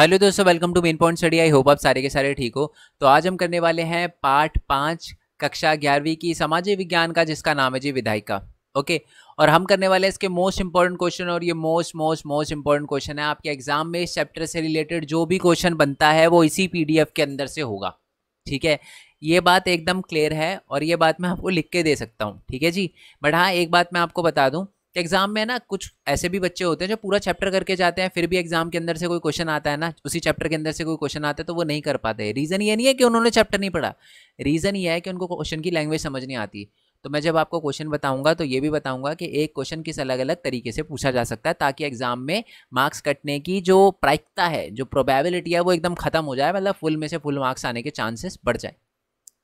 Hello दोस्तों, welcome to main point study. I hope आप सारे के सारे ठीक हो। तो आज हम करने वाले हैं पार्ट 5 कक्षा 11वीं की सामाजिक विज्ञान का, जिसका नाम है जी विधायिका। ओके। और हम करने वाले हैं इसके मोस्ट इंपॉर्टेंट क्वेश्चन, और ये मोस्ट इंपॉर्टेंट क्वेश्चन है आपके एग्जाम में। इस चैप्टर से रिलेटेड जो भी क्वेश्चन बनता है वो इसी पीडीएफ के अंदर से होगा। ठीक है, ये बात एकदम क्लियर है और ये बात मैं आपको लिख के दे सकता हूँ। ठीक है जी। बट हाँ, एक बात मैं आपको बता दूं, एग्जाम में ना कुछ ऐसे भी बच्चे होते हैं जो पूरा चैप्टर करके जाते हैं, फिर भी एग्जाम के अंदर से कोई क्वेश्चन आता है ना, उसी चैप्टर के अंदर से कोई क्वेश्चन आता है तो वो नहीं कर पाते। रीजन ये नहीं है कि उन्होंने चैप्टर नहीं पढ़ा, रीजन ये है कि उनको क्वेश्चन की लैंग्वेज समझ नहीं आती। तो मैं जब आपको क्वेश्चन बताऊंगा तो ये भी बताऊंगा कि एक क्वेश्चन किस अलग अलग तरीके से पूछा जा सकता है, ताकि एग्जाम में मार्क्स कटने की जो प्रायिकता है, जो प्रोबेबिलिटी है, वो एकदम खत्म हो जाए। मतलब फुल में से फुल मार्क्स आने के चांसेस बढ़ जाए।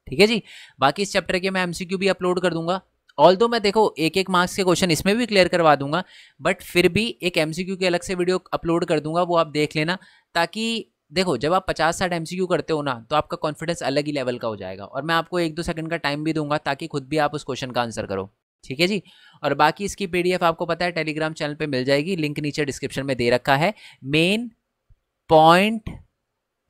ठीक है जी। बाकी इस चैप्टर के मैं एमसीक्यू भी अपलोड कर दूंगा। ऑल दो मैं देखो एक एक मार्क्स के क्वेश्चन इसमें भी क्लियर करवा दूंगा, बट फिर भी एक एमसीक्यू के अलग से वीडियो अपलोड कर दूंगा, वो आप देख लेना। ताकि देखो, जब आप 50-60 एमसीक्यू करते हो ना, तो आपका कॉन्फिडेंस अलग ही लेवल का हो जाएगा। और मैं आपको 1-2 सेकंड का टाइम भी दूंगा ताकि खुद भी आप उस क्वेश्चन का आंसर करो। ठीक है जी। और बाकी इसकी पीडीएफ आपको पता है टेलीग्राम चैनल पे मिल जाएगी, लिंक नीचे डिस्क्रिप्शन में दे रखा है। Main point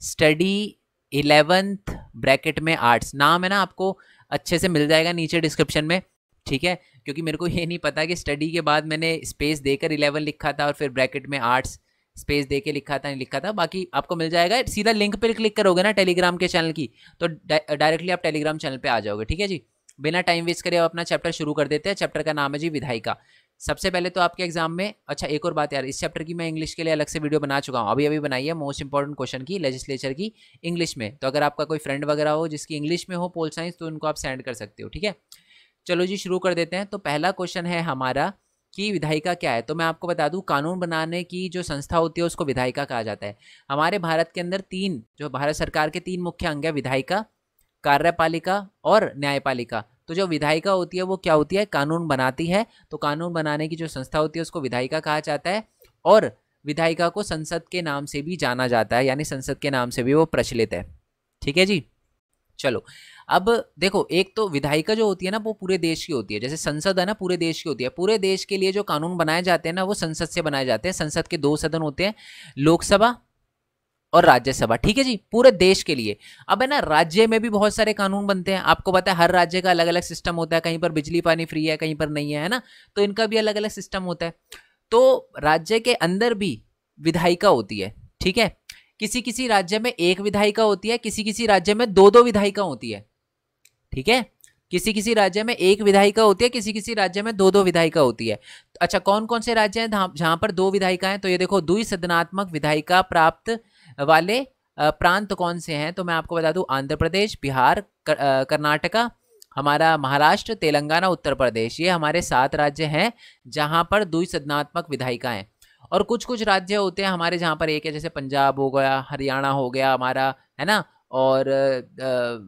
study 11th bracket में आर्ट्स नाम है ना, आपको अच्छे से मिल जाएगा नीचे डिस्क्रिप्शन में। ठीक है, क्योंकि मेरे को ये नहीं पता कि स्टडी के बाद मैंने स्पेस देकर 11 लिखा था और फिर ब्रैकेट में आर्ट्स स्पेस दे के लिखा था, नहीं लिखा था। बाकी आपको मिल जाएगा, सीधा लिंक पे क्लिक करोगे ना टेलीग्राम के चैनल की, तो डायरेक्टली आप टेलीग्राम चैनल पे आ जाओगे। ठीक है जी। बिना टाइम वेस्ट करे आप अपना चैप्टर शुरू कर देते हैं। चैप्टर का नाम है जी विधायिका। सबसे पहले तो आपके एग्जाम में, अच्छा एक और बात यार, इस चैप्टर की मैं इंग्लिश के लिए अलग से वीडियो बना चुका हूँ, अभी अभी बनाई है, मोस्ट इंपॉर्टेंट क्वेश्चन की, लेजिस्लेचर की इंग्लिश में। तो अगर आपका कोई फ्रेंड वगैरह हो जिसकी इंग्लिश में हो पोल साइंस, तो उनको आप सेंड कर सकते हो। ठीक है, चलो जी शुरू कर देते हैं। तो पहला क्वेश्चन है हमारा कि विधायिका क्या है। तो मैं आपको बता दूं, कानून बनाने की जो संस्था होती है उसको विधायिका कहा जाता है। हमारे भारत के अंदर तीन, जो भारत सरकार के तीन मुख्य अंग है, विधायिका, कार्यपालिका और न्यायपालिका। तो जो विधायिका होती है वो क्या होती है, कानून बनाती है। तो कानून बनाने की जो संस्था होती है उसको विधायिका कहा जाता है। और विधायिका को संसद के नाम से भी जाना जाता है, यानी संसद के नाम से भी वो प्रचलित है। ठीक है जी। चलो, अब देखो, एक तो विधायिका जो होती है ना वो पूरे देश की होती है, जैसे संसद है ना पूरे देश की होती है। पूरे देश के लिए जो कानून बनाए जाते हैं ना वो संसद से बनाए जाते हैं। संसद के दो सदन होते हैं, लोकसभा और राज्यसभा। ठीक है जी, पूरे देश के लिए। अब है ना, राज्य में भी बहुत सारे कानून बनते हैं। आपको पता है हर राज्य का अलग अलग सिस्टम होता है, कहीं पर बिजली पानी फ्री है, कहीं पर नहीं है ना, तो इनका भी अलग अलग सिस्टम होता है। तो राज्य के अंदर भी विधायिका होती है। ठीक है, किसी किसी राज्य में एक विधायिका होती है, किसी किसी राज्य में दो दो विधायिका होती है। ठीक है, किसी किसी राज्य में एक विधायिका होती है, किसी किसी राज्य में दो दो विधायिका होती है। अच्छा, कौन कौन से राज्य हैं जहां पर दो विधायिका हैं? तो ये देखो, द्विसदनात्मक विधायिका प्राप्त वाले प्रांत कौन से हैं? तो मैं आपको बता दूं, आंध्र प्रदेश, बिहार, कर्नाटका, हमारा महाराष्ट्र, तेलंगाना, उत्तर प्रदेश। ये हमारे 7 राज्य हैं जहां पर द्विसदनात्मक विधायिका हैं। और कुछ कुछ राज्य होते हैं हमारे जहां पर एक है, जैसे पंजाब हो गया, हरियाणा हो गया हमारा, है ना, और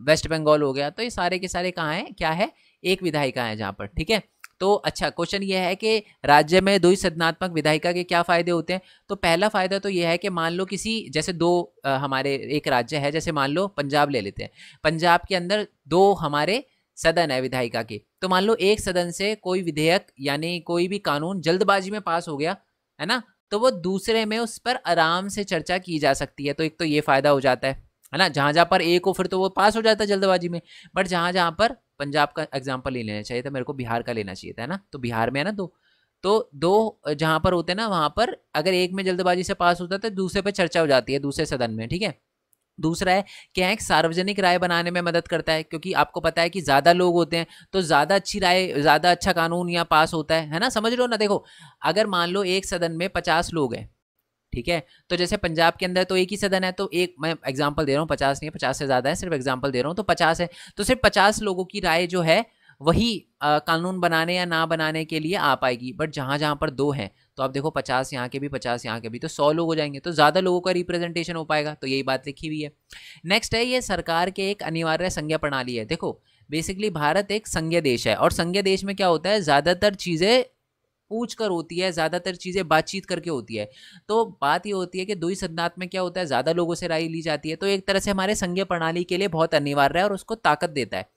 वेस्ट बंगाल हो गया। तो ये सारे के सारे कहाँ हैं, क्या है, एक विधायिका है जहाँ पर। ठीक है। तो अच्छा, क्वेश्चन ये है कि राज्य में द्विसदनात्मक विधायिका के क्या फायदे होते हैं? तो पहला फायदा तो ये है कि मान लो किसी, जैसे दो हमारे एक राज्य है, जैसे मान लो पंजाब ले लेते हैं। पंजाब के अंदर दो हमारे सदन है विधायिका के। तो मान लो एक सदन से कोई विधेयक यानी कोई भी कानून जल्दबाजी में पास हो गया, है ना, तो वो दूसरे में उस पर आराम से चर्चा की जा सकती है। तो एक तो ये फायदा हो जाता है ना, जहां जहां पर एक हो फिर तो वो पास हो जाता है जल्दबाजी में। बट जहां जहां पर, पंजाब का एग्जांपल नहीं लेना चाहिए था मेरे को, बिहार का लेना चाहिए था, है ना, तो बिहार में है ना दो, तो दो जहां पर होते हैं ना, वहां पर अगर एक में जल्दबाजी से पास होता है तो दूसरे पे चर्चा हो जाती है, दूसरे सदन में। ठीक है। दूसरा है क्या है, सार्वजनिक राय बनाने में मदद करता है, क्योंकि आपको पता है कि ज्यादा लोग होते हैं तो ज्यादा अच्छी राय, ज्यादा अच्छा कानून यहाँ पास होता है ना, समझ रहे हो ना। देखो, अगर मान लो एक सदन में 50 लोग हैं, ठीक है, तो जैसे पंजाब के अंदर तो एक ही सदन है, तो एक, मैं एग्जांपल दे रहा हूँ, 50 नहीं है, 50 से ज्यादा है, सिर्फ एग्जांपल दे रहा हूँ, तो 50 है, तो सिर्फ 50 लोगों की राय जो है वही कानून बनाने या ना बनाने के लिए आ पाएगी। बट जहां जहां पर दो हैं, तो आप देखो 50 यहाँ के भी, 50 यहाँ के भी, तो 100 लोग हो जाएंगे, तो ज्यादा लोगों का रिप्रेजेंटेशन हो पाएगा। तो यही बात लिखी हुई है। नेक्स्ट है, ये सरकार के एक अनिवार्य संज्ञा प्रणाली है। देखो, बेसिकली भारत एक संघीय देश है, और संघीय देश में क्या होता है, ज्यादातर चीजें पूछ कर होती है, ज्यादातर चीजें बातचीत करके होती है। तो बात ये होती है कि द्विसदनात्मक में क्या होता है, ज्यादा लोगों से राय ली जाती है। तो एक तरह से हमारे संघीय प्रणाली के लिए बहुत अनिवार्य है और उसको ताकत देता है।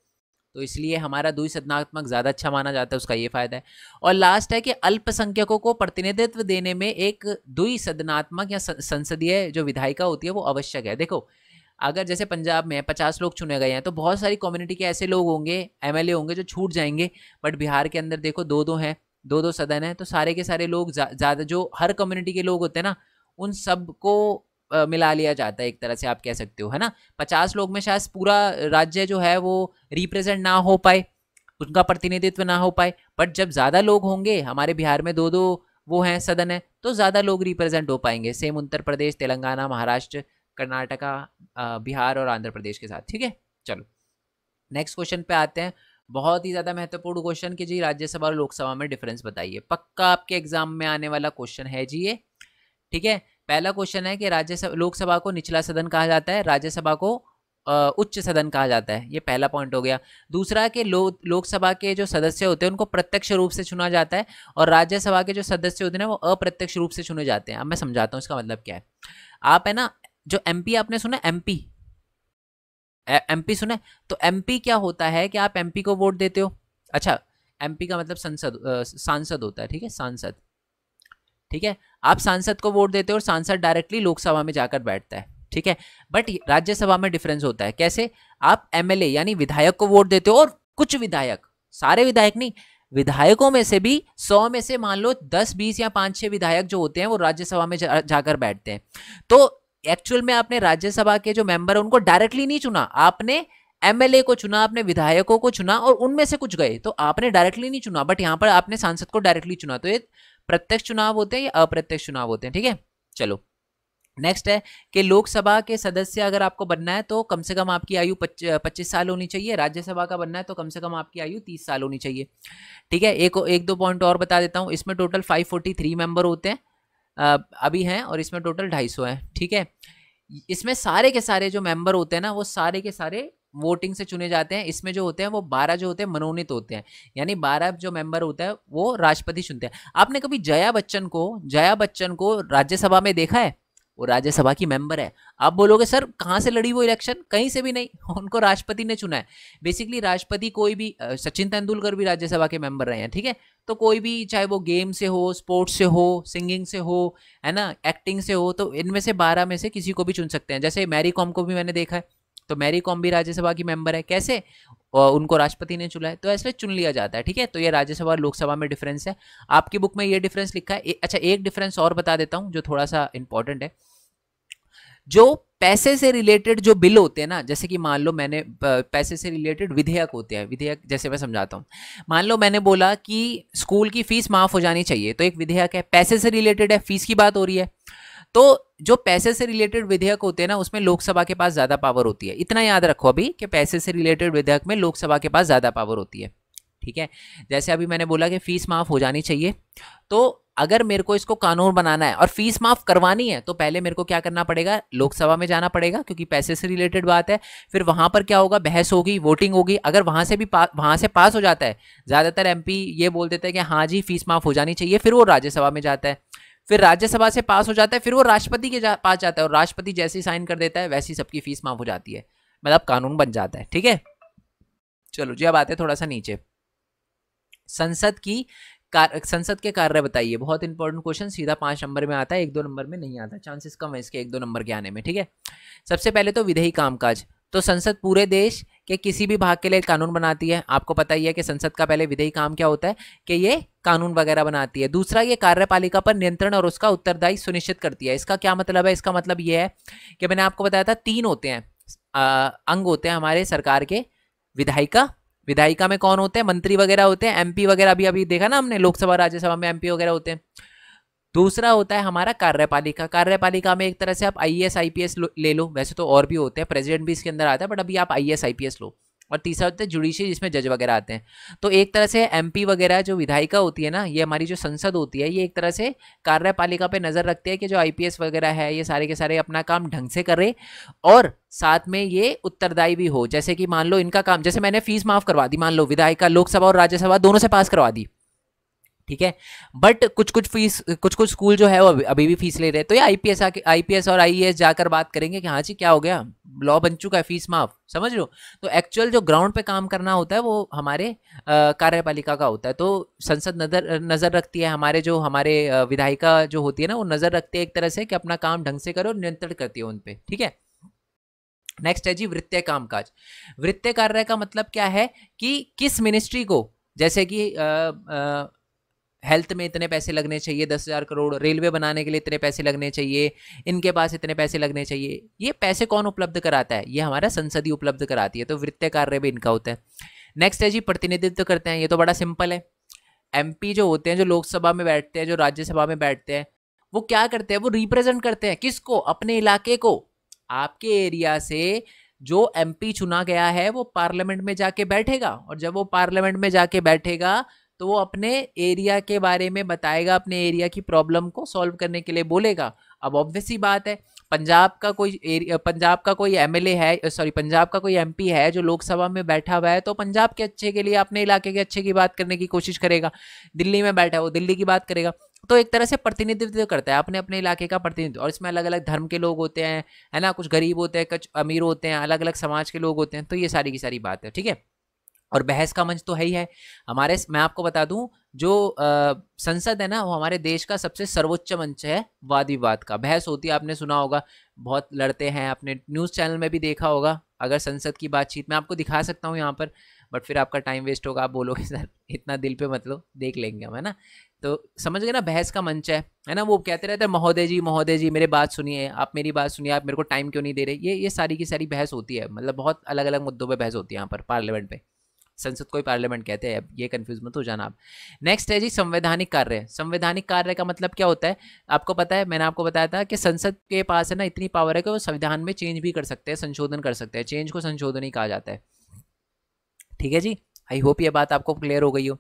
तो इसलिए हमारा द्विसदनात्मक ज़्यादा अच्छा माना जाता है, उसका ये फायदा है। और लास्ट है कि अल्पसंख्यकों को प्रतिनिधित्व देने में एक द्विसदनात्मक या संसदीय जो विधायिका होती है वो आवश्यक है। देखो, अगर जैसे पंजाब में 50 लोग चुने गए हैं तो बहुत सारी कम्युनिटी के ऐसे लोग होंगे, एमएलए होंगे जो छूट जाएंगे, बट बिहार के अंदर देखो दो दो हैं, दो दो सदन है, तो सारे के सारे लोग ज़्यादा जो हर कम्युनिटी के लोग होते हैं ना, उन सबको मिला लिया जाता है एक तरह से, आप कह सकते हो, है ना। 50 लोग में शायद पूरा राज्य जो है वो रिप्रेजेंट ना हो पाए, उनका प्रतिनिधित्व ना हो पाए, बट जब ज़्यादा लोग होंगे, हमारे बिहार में दो दो वो हैं सदन है, तो ज़्यादा लोग रिप्रेजेंट हो पाएंगे। सेम उत्तर प्रदेश, तेलंगाना, महाराष्ट्र, कर्नाटका, बिहार और आंध्र प्रदेश के साथ। ठीक है, चलो नेक्स्ट क्वेश्चन पे आते हैं। बहुत ही ज़्यादा महत्वपूर्ण क्वेश्चन कि जी राज्यसभा और लोकसभा में डिफरेंस बताइए। पक्का आपके एग्जाम में आने वाला क्वेश्चन है जी ये। ठीक है, पहला क्वेश्चन है कि राज्यसभा, लोकसभा को निचला सदन कहा जाता है, राज्यसभा को उच्च सदन कहा जाता है। ये पहला पॉइंट हो गया। दूसरा कि लोकसभा के जो सदस्य होते हैं उनको प्रत्यक्ष रूप से चुना जाता है, और राज्यसभा के जो सदस्य होते हैं वो अप्रत्यक्ष रूप से चुने जाते हैं। अब मैं समझाता हूँ इसका मतलब क्या है। आप है ना, जो एमपी आपने सुना, एमपी एमपी सुना है, तो एमपी क्या होता है कि आप एमपी को वोट देते हो। अच्छा, एमपी का मतलब सांसद होता है। ठीक है, सांसद। ठीक है, आप सांसद को वोट देते हो और सांसद डायरेक्टली लोकसभा में जाकर बैठता है। ठीक है, बट राज्यसभा में डिफरेंस होता है। कैसे? आप एमएलए यानी विधायक को वोट देते हो, और कुछ विधायक, सारे विधायक नहीं, विधायकों में से भी 100 में से मान लो 10, 20 या 5-6 विधायक जो होते हैं वो राज्यसभा में जाकर बैठते हैं। तो एक्चुअल में आपने राज्यसभा के जो मेंबर है उनको डायरेक्टली नहीं चुना, आपने एमएलए को चुना, आपने विधायकों को चुना, और उनमें से कुछ गए, तो आपने डायरेक्टली नहीं चुना, बट यहां पर आपने सांसद को डायरेक्टली चुना। तो ये प्रत्यक्ष चुनाव होते हैं या अप्रत्यक्ष चुनाव होते हैं। ठीक है, चलो नेक्स्ट है कि लोकसभा के सदस्य अगर आपको बनना है तो कम से कम आपकी आयु 25 साल होनी चाहिए, राज्यसभा का बनना है तो कम से कम आपकी आयु 30 साल होनी चाहिए। ठीक है, एक दो पॉइंट और बता देता हूँ। इसमें टोटल 543 मेंबर होते हैं अभी हैं, और इसमें टोटल 250 हैं। ठीक है, इसमें सारे के सारे जो मेंबर होते हैं ना वो सारे के सारे वोटिंग से चुने जाते हैं। इसमें जो होते हैं वो 12 जो होते हैं मनोनीत होते हैं, यानी 12 जो मेंबर होता है वो राष्ट्रपति चुनते हैं। आपने कभी जया बच्चन को राज्यसभा में देखा है? वो राज्यसभा की मेंबर है। आप बोलोगे सर कहाँ से लड़ी वो इलेक्शन? कहीं से भी नहीं, उनको राष्ट्रपति ने चुना है। बेसिकली राष्ट्रपति कोई भी, सचिन तेंदुलकर भी राज्यसभा के मेंबर रहे हैं। ठीक है, तो कोई भी, चाहे वो गेम से हो, स्पोर्ट्स से हो, सिंगिंग से हो, है ना, एक्टिंग से हो, तो इनमें से 12 में से किसी को भी चुन सकते हैं। जैसे मैरी कॉम को भी मैंने देखा है, तो मैरी कॉम भी राज्यसभा की मेंबर है। कैसे? और उनको राष्ट्रपति ने चुना है, तो ऐसे चुन लिया जाता है। ठीक है, तो ये राज्यसभा और लोकसभा में डिफरेंस है। आपकी बुक में ये डिफरेंस लिखा है। अच्छा, एक डिफरेंस और बता देता हूँ जो थोड़ा सा इंपॉर्टेंट है। जो पैसे से रिलेटेड जो बिल होते हैं ना, जैसे कि मान लो मैंने पैसे से रिलेटेड विधेयक होते हैं, विधेयक जैसे मैं समझाता हूँ। मान लो मैंने बोला कि स्कूल की फीस माफ हो जानी चाहिए, तो एक विधेयक है, पैसे से रिलेटेड है, फीस की बात हो रही है। तो जो पैसे से रिलेटेड विधेयक होते हैं ना उसमें लोकसभा के पास ज्यादा पावर होती है। इतना याद रखो अभी कि पैसे से रिलेटेड विधेयक में लोकसभा के पास ज्यादा पावर होती है। ठीक है, जैसे अभी मैंने बोला कि फीस माफ हो जानी चाहिए, तो अगर मेरे को इसको कानून बनाना है और फीस माफ करवानी है तो पहले मेरे को क्या करना पड़ेगा? लोकसभा में जाना पड़ेगा, क्योंकि पैसे से रिलेटेड बात है। फिर वहां पर क्या होगा? बहस होगी, वोटिंग होगी। अगर वहां से भी वहां से पास हो जाता है, ज्यादातर एमपी ये बोल देते हैं कि हाँ जी फीस माफ हो जानी चाहिए, फिर वो राज्यसभा में जाता है, फिर राज्यसभा से पास हो जाता है, फिर वो राष्ट्रपति के पास जाता है, और राष्ट्रपति जैसे ही साइन कर देता है वैसे ही सबकी फीस माफ हो जाती है, मतलब कानून बन जाता है। ठीक है, चलो जी अब आते हैं थोड़ा सा नीचे। संसद के कार्य बताइए। बहुत इंपॉर्टेंट क्वेश्चन, सीधा 5 नंबर में आता है, 1-2 नंबर में नहीं आता, चांसेस कम है इसके 1-2 नंबर के आने में। ठीक है, सबसे पहले तो विधेयी कामकाज। तो संसद पूरे देश के किसी भी भाग के लिए कानून बनाती है। आपको पता ही है कि संसद का पहले विधेयी काम क्या होता है कि ये कानून वगैरह बनाती है। दूसरा, ये कार्यपालिका पर नियंत्रण और उसका उत्तरदायी सुनिश्चित करती है। इसका क्या मतलब है? इसका मतलब ये है कि मैंने आपको बताया था 3 होते हैं, अंग होते हैं हमारे सरकार के। विधायिका में कौन होते हैं? मंत्री वगैरह होते हैं, एमपी वगैरह अभी देखा ना हमने, लोकसभा राज्यसभा में एमपी वगैरह होते हैं। दूसरा होता है हमारा कार्यपालिका में एक तरह से आप आईएएस आईपीएस ले लो, वैसे तो और भी होते हैं, प्रेसिडेंट भी इसके अंदर आता है, बट अभी आप आईएएस आईपीएस लो। और तीसरा होता है जुडिशरी, जिसमें जज वगैरह आते हैं। तो एक तरह से एमपी वगैरह जो विधायिका होती है ना, ये हमारी जो संसद होती है, ये एक तरह से कार्यपालिका पे नजर रखते हैं कि जो आईपीएस वगैरह है ये सारे के सारे अपना काम ढंग से करे, और साथ में ये उत्तरदायी भी हो। जैसे कि मान लो इनका काम, जैसे मैंने फीस माफ करवा दी, मान लो विधायिका लोकसभा और राज्यसभा दोनों से पास करवा दी, ठीक है, बट कुछ स्कूल जो है वो अभी भी फीस ले रहे हैं, तो ये आईपीएस और आईएएस जाकर बात करेंगे कि हाँ जी क्या हो गया, लॉ बन चुका है फीस माफ, समझ रहे हो। तो एक्चुअल जो ग्राउंड पे काम करना होता है वो हमारे कार्यपालिका का होता है। तो संसद नजर रखती है, हमारे विधायिका जो होती है ना वो नजर रखती है एक तरह से कि अपना काम ढंग से करो, नियंत्रण करती है उन पे, ठीक है। नेक्स्ट है जी वृत्तीय कामकाज। वृत्तीय कार्य का मतलब क्या है कि किस मिनिस्ट्री को, जैसे कि हेल्थ में इतने पैसे लगने चाहिए 10,000 करोड़, रेलवे बनाने के लिए इतने पैसे लगने चाहिए, इनके पास इतने पैसे लगने चाहिए, ये पैसे कौन उपलब्ध कराता है, ये हमारा संसद ही उपलब्ध कराती है। तो वृत्तीय कार्य भी इनका होता है। नेक्स्ट है जी प्रतिनिधित्व करते हैं। ये तो बड़ा सिंपल है। एमपी जो होते हैं, जो लोकसभा में बैठते हैं, जो राज्यसभा में बैठते हैं, वो क्या करते हैं, वो रिप्रेजेंट करते हैं किसको, अपने इलाके को। आपके एरिया से जो एमपी चुना गया है वो पार्लियामेंट में जाके बैठेगा, और जब वो पार्लियामेंट में जाके बैठेगा तो वो अपने एरिया के बारे में बताएगा, अपने एरिया की प्रॉब्लम को सॉल्व करने के लिए बोलेगा। अब ऑब्वियस सी बात है, पंजाब का कोई एमएलए है, सॉरी पंजाब का कोई एमपी है जो लोकसभा में बैठा हुआ है, तो पंजाब के अच्छे के लिए, अपने इलाके के अच्छे की बात करने की कोशिश करेगा। दिल्ली में बैठा है वो दिल्ली की बात करेगा। तो एक तरह से प्रतिनिधित्व करता है, अपने अपने इलाके का प्रतिनिधित्व। और इसमें अलग अलग धर्म के लोग होते हैं, है ना, कुछ गरीब होते हैं, कुछ अमीर होते हैं, अलग अलग समाज के लोग होते हैं। तो ये सारी की सारी बात है, ठीक है। और बहस का मंच तो है ही है हमारे। मैं आपको बता दूं, जो संसद है ना वो हमारे देश का सबसे सर्वोच्च मंच है वाद विवाद का। बहस होती है, आपने सुना होगा, बहुत लड़ते हैं, आपने न्यूज़ चैनल में भी देखा होगा। अगर संसद की बातचीत मैं आपको दिखा सकता हूँ यहाँ पर, बट फिर आपका टाइम वेस्ट होगा, आप बोलोगे सर इतना दिल पे मत लो, देख लेंगे हम, है ना। तो समझ गए ना, बहस का मंच है ना। वो कहते रहते हैं महोदय जी मेरे बात सुनिए, आप मेरी बात सुनिए, आप मेरे को टाइम क्यों नहीं दे रहे। ये सारी की सारी बहस होती है, मतलब बहुत अलग अलग मुद्दों पे बहस होती है यहाँ पर पार्लियामेंट पे। संसद को ही पार्लियामेंट कहते हैं, ये कंफ्यूज मत हो जाना आप। नेक्स्ट है जी संवैधानिक कार्य। संवैधानिक कार्य का मतलब क्या होता है, आपको पता है, मैंने आपको बताया था कि संसद के पास है ना इतनी पावर है कि वो संविधान में चेंज भी कर सकते हैं, संशोधन कर सकते हैं। चेंज को संशोधन ही कहा जाता है, ठीक है जी। आई होप ये बात आपको क्लियर हो गई हो।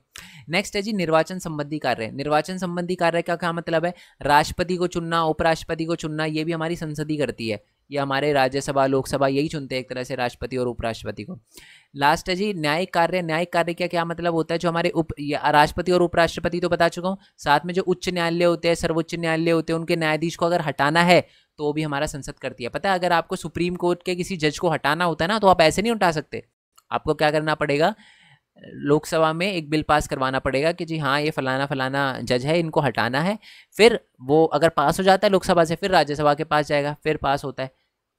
नेक्स्ट है जी निर्वाचन संबंधी कार्य। निर्वाचन संबंधी कार्य का क्या मतलब है, राष्ट्रपति को चुनना, उपराष्ट्रपति को चुनना, ये भी हमारी संसद ही करती है। ये हमारे राज्यसभा लोकसभा यही चुनते हैं एक तरह से, राष्ट्रपति और उपराष्ट्रपति को। लास्ट है जी न्यायिक कार्य। न्यायिक कार्य का क्या मतलब होता है, जो हमारे राष्ट्रपति और उपराष्ट्रपति तो बता चुका हूँ, साथ में जो उच्च न्यायालय होते हैं, सर्वोच्च न्यायालय होते हैं, उनके न्यायाधीश को अगर हटाना है तो भी हमारा संसद करती है। पता है, अगर आपको सुप्रीम कोर्ट के किसी जज को हटाना होता है ना, तो आप ऐसे नहीं हटा सकते। आपको क्या करना पड़ेगा, लोकसभा में एक बिल पास करवाना पड़ेगा कि जी हाँ ये फलाना फलाना जज है, इनको हटाना है। फिर वो अगर पास हो जाता है लोकसभा से, फिर राज्यसभा के पास जाएगा, फिर पास होता है,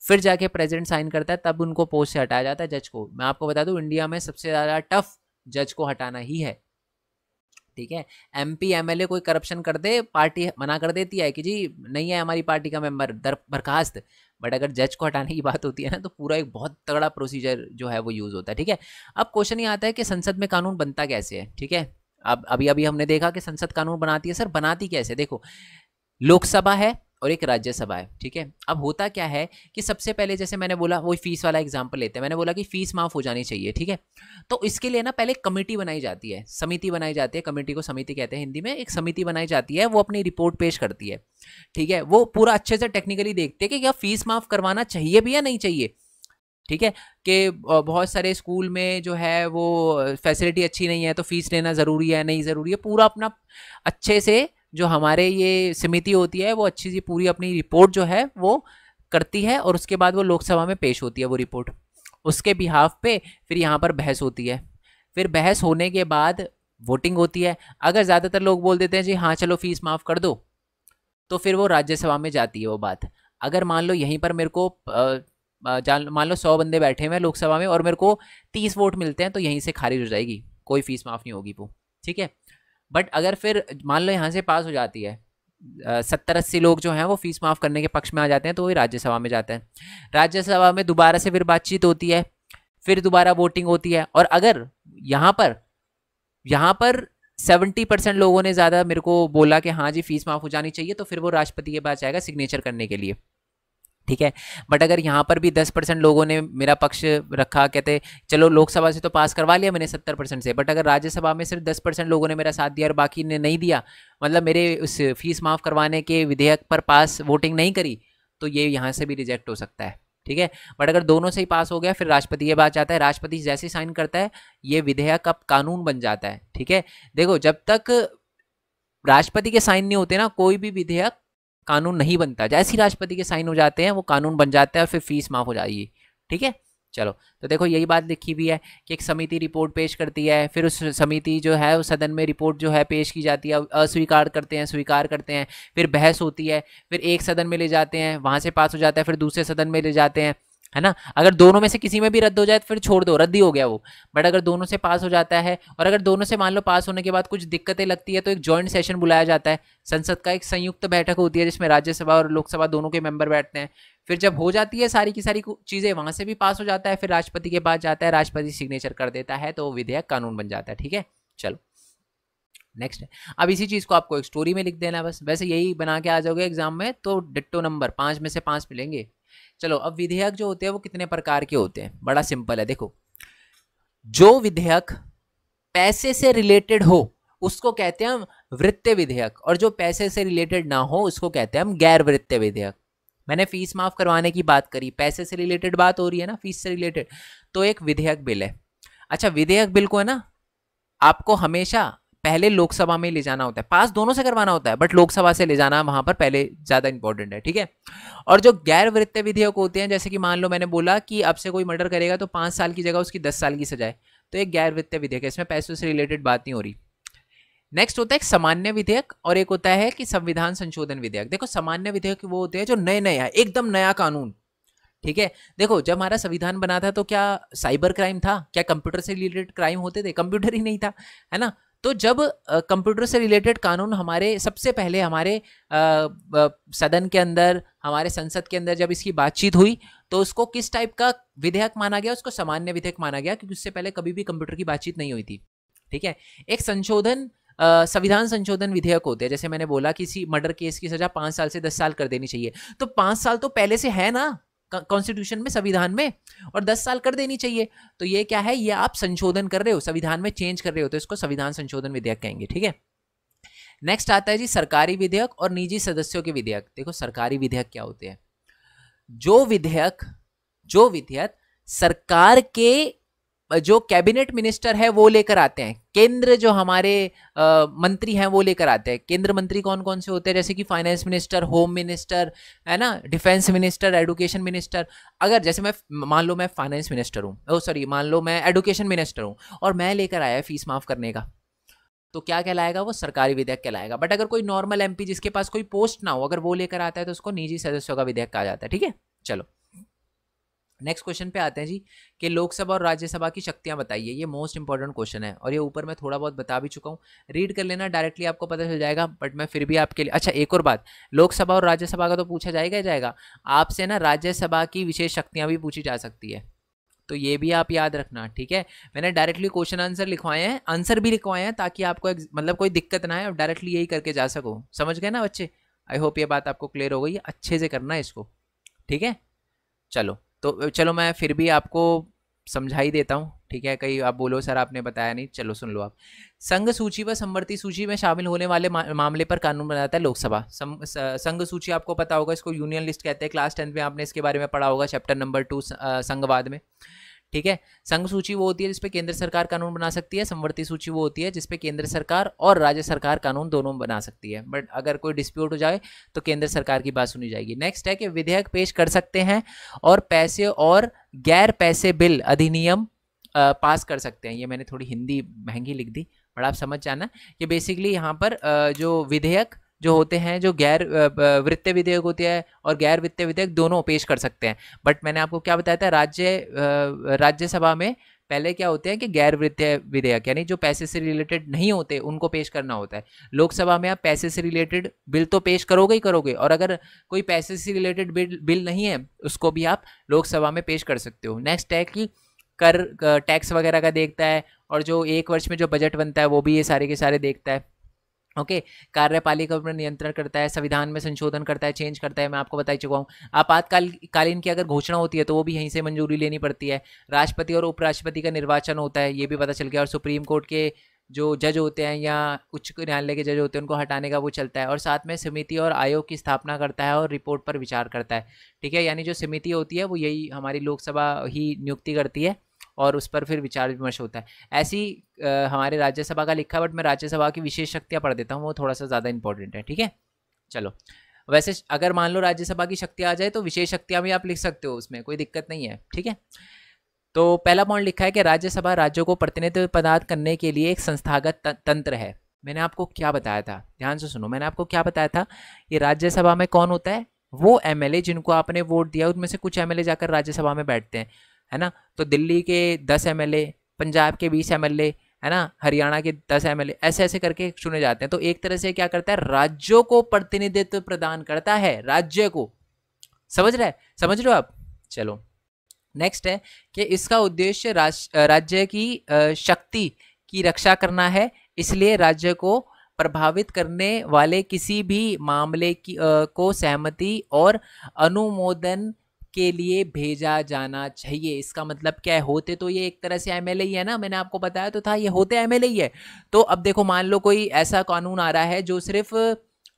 फिर जाके प्रेसिडेंट साइन करता है, तब उनको पोस्ट से हटाया जाता है जज को। मैं आपको बता दूं, इंडिया में सबसे ज़्यादा टफ जज को हटाना ही है, ठीक है। एमपी एमएलए कोई करप्शन कर दे, पार्टी मना कर देती है कि जी नहीं है हमारी पार्टी का मेंबर, बर्खास्त। बट अगर जज को हटाने की बात होती है ना, तो पूरा एक बहुत तगड़ा प्रोसीजर जो है वो यूज़ होता है, ठीक है। अब क्वेश्चन ये आता है कि संसद में कानून बनता कैसे है, ठीक है। अब अभी हमने देखा कि संसद कानून बनाती है। सर बनाती कैसे, देखो लोकसभा है और एक राज्यसभा है, ठीक है। अब होता क्या है कि सबसे पहले, जैसे मैंने बोला, वही फीस वाला एग्जांपल लेते हैं, मैंने बोला कि फीस माफ हो जानी चाहिए, ठीक है। तो इसके लिए ना पहले कमेटी बनाई जाती है, समिति बनाई जाती है, कमेटी को समिति कहते हैं हिंदी में। एक समिति बनाई जाती है, वो अपनी रिपोर्ट पेश करती है, ठीक है। वो पूरा अच्छे से टेक्निकली देखते हैं कि क्या फीस माफ करवाना चाहिए भी या नहीं चाहिए, ठीक है। कि बहुत सारे स्कूल में जो है वो फैसिलिटी अच्छी नहीं है, तो फीस लेना ज़रूरी है नहीं ज़रूरी है, पूरा अपना अच्छे से जो हमारे ये समिति होती है वो अच्छी सी पूरी अपनी रिपोर्ट जो है वो करती है, और उसके बाद वो लोकसभा में पेश होती है वो रिपोर्ट। उसके बिहाफ पे फिर यहाँ पर बहस होती है। फिर बहस होने के बाद वोटिंग होती है। अगर ज़्यादातर लोग बोल देते हैं जी हाँ चलो फीस माफ़ कर दो, तो फिर वो राज्यसभा में जाती है वो बात। अगर मान लो यहीं पर मेरे को मान लो 100 बंदे बैठे हुए हैं लोकसभा में और मेरे को 30 वोट मिलते हैं, तो यहीं से खारिज हो जाएगी, कोई फीस माफ़ नहीं होगी वो, ठीक है। बट अगर फिर मान लो यहाँ से पास हो जाती है, 70-80 लोग जो हैं वो फीस माफ़ करने के पक्ष में आ जाते हैं, तो वही राज्यसभा में जाते हैं। राज्यसभा में दोबारा से फिर बातचीत होती है, फिर दोबारा वोटिंग होती है। और अगर यहाँ पर 70% लोगों ने ज़्यादा मेरे को बोला कि हाँ जी फीस माफ़ हो जानी चाहिए, तो फिर वो राष्ट्रपति के पास जाएगा सिग्नेचर करने के लिए, ठीक है। बट अगर यहाँ पर भी 10% लोगों ने मेरा पक्ष रखा, कहते चलो लोकसभा से तो पास करवा लिया मैंने 70% से, बट अगर राज्यसभा में सिर्फ 10% लोगों ने मेरा साथ दिया और बाकी ने नहीं दिया, मतलब मेरे उस फीस माफ़ करवाने के विधेयक पर पास वोटिंग नहीं करी, तो ये यहाँ से भी रिजेक्ट हो सकता है, ठीक है। बट अगर दोनों से ही पास हो गया, फिर राष्ट्रपति के पास जाता है। राष्ट्रपति जैसे साइन करता है, ये विधेयक अब कानून बन जाता है, ठीक है। देखो जब तक राष्ट्रपति के साइन नहीं होते ना, कोई भी विधेयक कानून नहीं बनता। जैसे ही राष्ट्रपति के साइन हो जाते हैं वो कानून बन जाता है और फिर फीस माफ हो जाएगी, ठीक है। चलो, तो देखो यही बात लिखी हुई है कि एक समिति रिपोर्ट पेश करती है, फिर उस समिति जो है उस सदन में रिपोर्ट जो है पेश की जाती है, अस्वीकार करते हैं, स्वीकार करते हैं, फिर बहस होती है, फिर एक सदन में ले जाते हैं, वहाँ से पास हो जाता है, फिर दूसरे सदन में ले जाते हैं, है ना। अगर दोनों में से किसी में भी रद्द हो जाए तो फिर छोड़ दो, रद्द ही हो गया वो। बट अगर दोनों से पास हो जाता है, और अगर दोनों से मान लो पास होने के बाद कुछ दिक्कतें लगती है, तो एक जॉइंट सेशन बुलाया जाता है, संसद का एक संयुक्त बैठक होती है जिसमें राज्यसभा और लोकसभा दोनों के मेंबर बैठते हैं। फिर जब हो जाती है सारी की सारी चीज़ें, वहाँ से भी पास हो जाता है, फिर राष्ट्रपति के पास जाता है, राष्ट्रपति सिग्नेचर कर देता है, तो विधेयक कानून बन जाता है। ठीक है, चलो नेक्स्ट है। अब इसी चीज़ को आपको एक स्टोरी में लिख देना बस, वैसे यही बना के आ जाओगे एग्जाम में तो डिट्टो नंबर 5 में से 5 मिलेंगे। चलो, अब विधेयक जो होते हैं वो कितने प्रकार के होते हैं, बड़ा सिंपल है। देखो, जो विधेयक पैसे से रिलेटेड हो उसको कहते हैं हम वित्तीय विधेयक, और जो पैसे से रिलेटेड ना हो उसको कहते हैं हम गैर वित्तीय विधेयक। मैंने फीस माफ करवाने की बात करी, पैसे से रिलेटेड बात हो रही है ना, फीस से रिलेटेड, तो एक विधेयक बिल है। अच्छा, विधेयक बिल को है ना आपको हमेशा पहले लोकसभा में ले जाना होता है, पास दोनों से करवाना होता है, बट लोकसभा से ले जाना वहां पर पहले ज्यादा इंपॉर्टेंट है। ठीक है, और जो गैर वित्तीय विधेयक होते हैं, जैसे कि मान लो मैंने बोला कि अब से कोई मर्डर करेगा तो 5 साल की जगह उसकी 10 साल की सजा है, तो एक गैर वित्तीय विधेयक है, इसमें पैसों से रिलेटेड बात नहीं हो रही। नेक्स्ट होता है एक सामान्य विधेयक, और एक होता है कि संविधान संशोधन विधेयक। देखो, सामान्य विधेयक वो होते हैं जो नए नए है, एकदम नया कानून। ठीक है, देखो जब हमारा संविधान बना था तो क्या साइबर क्राइम था, क्या कंप्यूटर से रिलेटेड क्राइम होते थे, कंप्यूटर ही नहीं था, है ना। तो जब कंप्यूटर से रिलेटेड कानून हमारे सबसे पहले हमारे सदन के अंदर, हमारे संसद के अंदर जब इसकी बातचीत हुई, तो उसको किस टाइप का विधेयक माना गया, उसको सामान्य विधेयक माना गया, क्योंकि उससे पहले कभी भी कंप्यूटर की बातचीत नहीं हुई थी। ठीक है, एक संशोधन संविधान संशोधन विधेयक होते हैं, जैसे मैंने बोला किसी मर्डर केस की सजा 5 साल से 10 साल कर देनी चाहिए, तो 5 साल तो पहले से है ना कॉन्स्टिट्यूशन में, संविधान में, और 10 साल कर देनी चाहिए। तो ये क्या है, ये आप संशोधन कर रहे हो, संविधान में चेंज कर रहे हो, तो इसको संविधान संशोधन विधेयक कहेंगे। ठीक है, नेक्स्ट आता है जी सरकारी विधेयक और निजी सदस्यों के विधेयक। देखो, सरकारी विधेयक क्या होते हैं, जो विधेयक सरकार के जो कैबिनेट मिनिस्टर है वो लेकर आते हैं, केंद्र जो हमारे मंत्री हैं वो लेकर आते हैं। केंद्र मंत्री कौन कौन से होते हैं, जैसे कि फाइनेंस मिनिस्टर, होम मिनिस्टर, है ना, डिफेंस मिनिस्टर, एडुकेशन मिनिस्टर। अगर जैसे मैं मान लो मैं फाइनेंस मिनिस्टर हूँ, सॉरी मान लो मैं एडुकेशन मिनिस्टर हूँ, और मैं लेकर आया फीस माफ करने का, तो क्या कहलाएगा, वो सरकारी विधेयक कहलाएगा। बट अगर कोई नॉर्मल एमपी जिसके पास कोई पोस्ट ना हो, अगर वो लेकर आता है तो उसको निजी सदस्यों का विधेयक कहा जाता है। ठीक है, चलो नेक्स्ट क्वेश्चन पे आते हैं जी, कि लोकसभा और राज्यसभा की शक्तियां बताइए। ये मोस्ट इंपॉर्टेंट क्वेश्चन है, और ये ऊपर मैं थोड़ा बहुत बता भी चुका हूँ, रीड कर लेना, डायरेक्टली आपको पता चल जाएगा, बट मैं फिर भी आपके लिए। अच्छा, एक और बात, लोकसभा और राज्यसभा का तो पूछा जाएगा ही जाएगा, आपसे ना राज्यसभा की विशेष शक्तियां भी पूछी जा सकती है, तो ये भी आप याद रखना। ठीक है, मैंने डायरेक्टली क्वेश्चन आंसर लिखवाए हैं, आंसर भी लिखवाए हैं, ताकि आपको मतलब कोई दिक्कत ना है, और डायरेक्टली यही करके जा सको। समझ गए ना बच्चे, आई होप ये बात आपको क्लियर हो गई, अच्छे से करना है इसको। ठीक है, चलो तो चलो मैं फिर भी आपको समझा ही देता हूँ। ठीक है, कहीं आप बोलो सर आपने बताया नहीं, चलो सुन लो आप। संघ सूची व संवर्ती सूची में शामिल होने वाले मामले पर कानून बनाता है लोकसभा। संघ सूची आपको पता होगा, इसको यूनियन लिस्ट कहते हैं, क्लास 10 में आपने इसके बारे में पढ़ा होगा, चैप्टर नंबर 2 संघवाद में। ठीक है, संघ सूची वो होती है जिसपे केंद्र सरकार कानून बना सकती है, संवर्ती सूची वो होती है जिसपे केंद्र सरकार और राज्य सरकार कानून दोनों बना सकती है, बट अगर कोई डिस्प्यूट हो जाए तो केंद्र सरकार की बात सुनी जाएगी। नेक्स्ट है कि विधेयक पेश कर सकते हैं और पैसे और गैर पैसे बिल अधिनियम पास कर सकते हैं। ये मैंने थोड़ी हिंदी महंगी लिख दी, बट आप समझ जाना कि बेसिकली यहाँ पर जो विधेयक जो होते हैं, जो गैर वित्तीय विधेयक होते हैं और गैर वित्तीय विधेयक दोनों पेश कर सकते हैं। बट मैंने आपको क्या बताया था, राज्यसभा में पहले क्या होते हैं कि गैर वित्तीय विधेयक, यानी जो पैसे से रिलेटेड नहीं होते उनको पेश करना होता है। लोकसभा में आप पैसे से रिलेटेड बिल तो पेश करोगे ही करोगे, और अगर कोई पैसे से रिलेटेड बिल नहीं है उसको भी आप लोकसभा में पेश कर सकते हो। नेक्स्ट है कि कर टैक्स वगैरह का देखता है, और जो एक वर्ष में जो बजट बनता है वो भी ये सारे के सारे देखता है। ओके, कार्यपालिका पर नियंत्रण करता है, संविधान में संशोधन करता है, चेंज करता है, मैं आपको बता ही चुका हूँ। आपातकालीन की अगर घोषणा होती है तो वो भी यहीं से मंजूरी लेनी पड़ती है। राष्ट्रपति और उपराष्ट्रपति का निर्वाचन होता है, ये भी पता चल गया। और सुप्रीम कोर्ट के जो जज होते हैं या उच्च न्यायालय के जज होते हैं उनको हटाने का वो चलता है। और साथ में समिति और आयोग की स्थापना करता है और रिपोर्ट पर विचार करता है। ठीक है, यानी जो समिति होती है वो यही हमारी लोकसभा ही नियुक्ति करती है और उस पर फिर विचार विमर्श होता है। ऐसी हमारे राज्यसभा का लिखा, बट मैं राज्यसभा की विशेष शक्तियाँ पढ़ देता हूँ, वो थोड़ा सा ज़्यादा इंपॉर्टेंट है। ठीक है, चलो वैसे अगर मान लो राज्यसभा की शक्ति आ जाए तो विशेष शक्तियां भी आप लिख सकते हो, उसमें कोई दिक्कत नहीं है, ठीक है। तो पहला पॉइंट लिखा है कि राज्यसभा राज्यों को प्रतिनिधित्व प्रदान करने के लिए एक संस्थागत तंत्र है। मैंने आपको क्या बताया था, ध्यान से सुनो, मैंने आपको क्या बताया था, ये राज्यसभा में कौन होता है, वो एमएलए जिनको आपने वोट दिया उनमें से कुछ एमएलए जाकर राज्यसभा में बैठते हैं, है ना। तो दिल्ली के 10 एमएलए, पंजाब के 20 एमएलए, है ना, हरियाणा के 10 एमएलए, ऐसे ऐसे करके चुने जाते हैं। तो एक तरह से क्या करता है, राज्यों को प्रतिनिधित्व प्रदान करता है, राज्य को, समझ रहे हो आप। चलो नेक्स्ट है कि इसका उद्देश्य राज्य की शक्ति की रक्षा करना है, इसलिए राज्य को प्रभावित करने वाले किसी भी मामले की को सहमति और अनुमोदन के लिए भेजा जाना चाहिए। इसका मतलब क्या है, होते तो ये एक तरह से एमएलए ही है ना, मैंने आपको बताया तो था, ये होते एमएलए ही है। तो अब देखो, मान लो कोई ऐसा कानून आ रहा है जो सिर्फ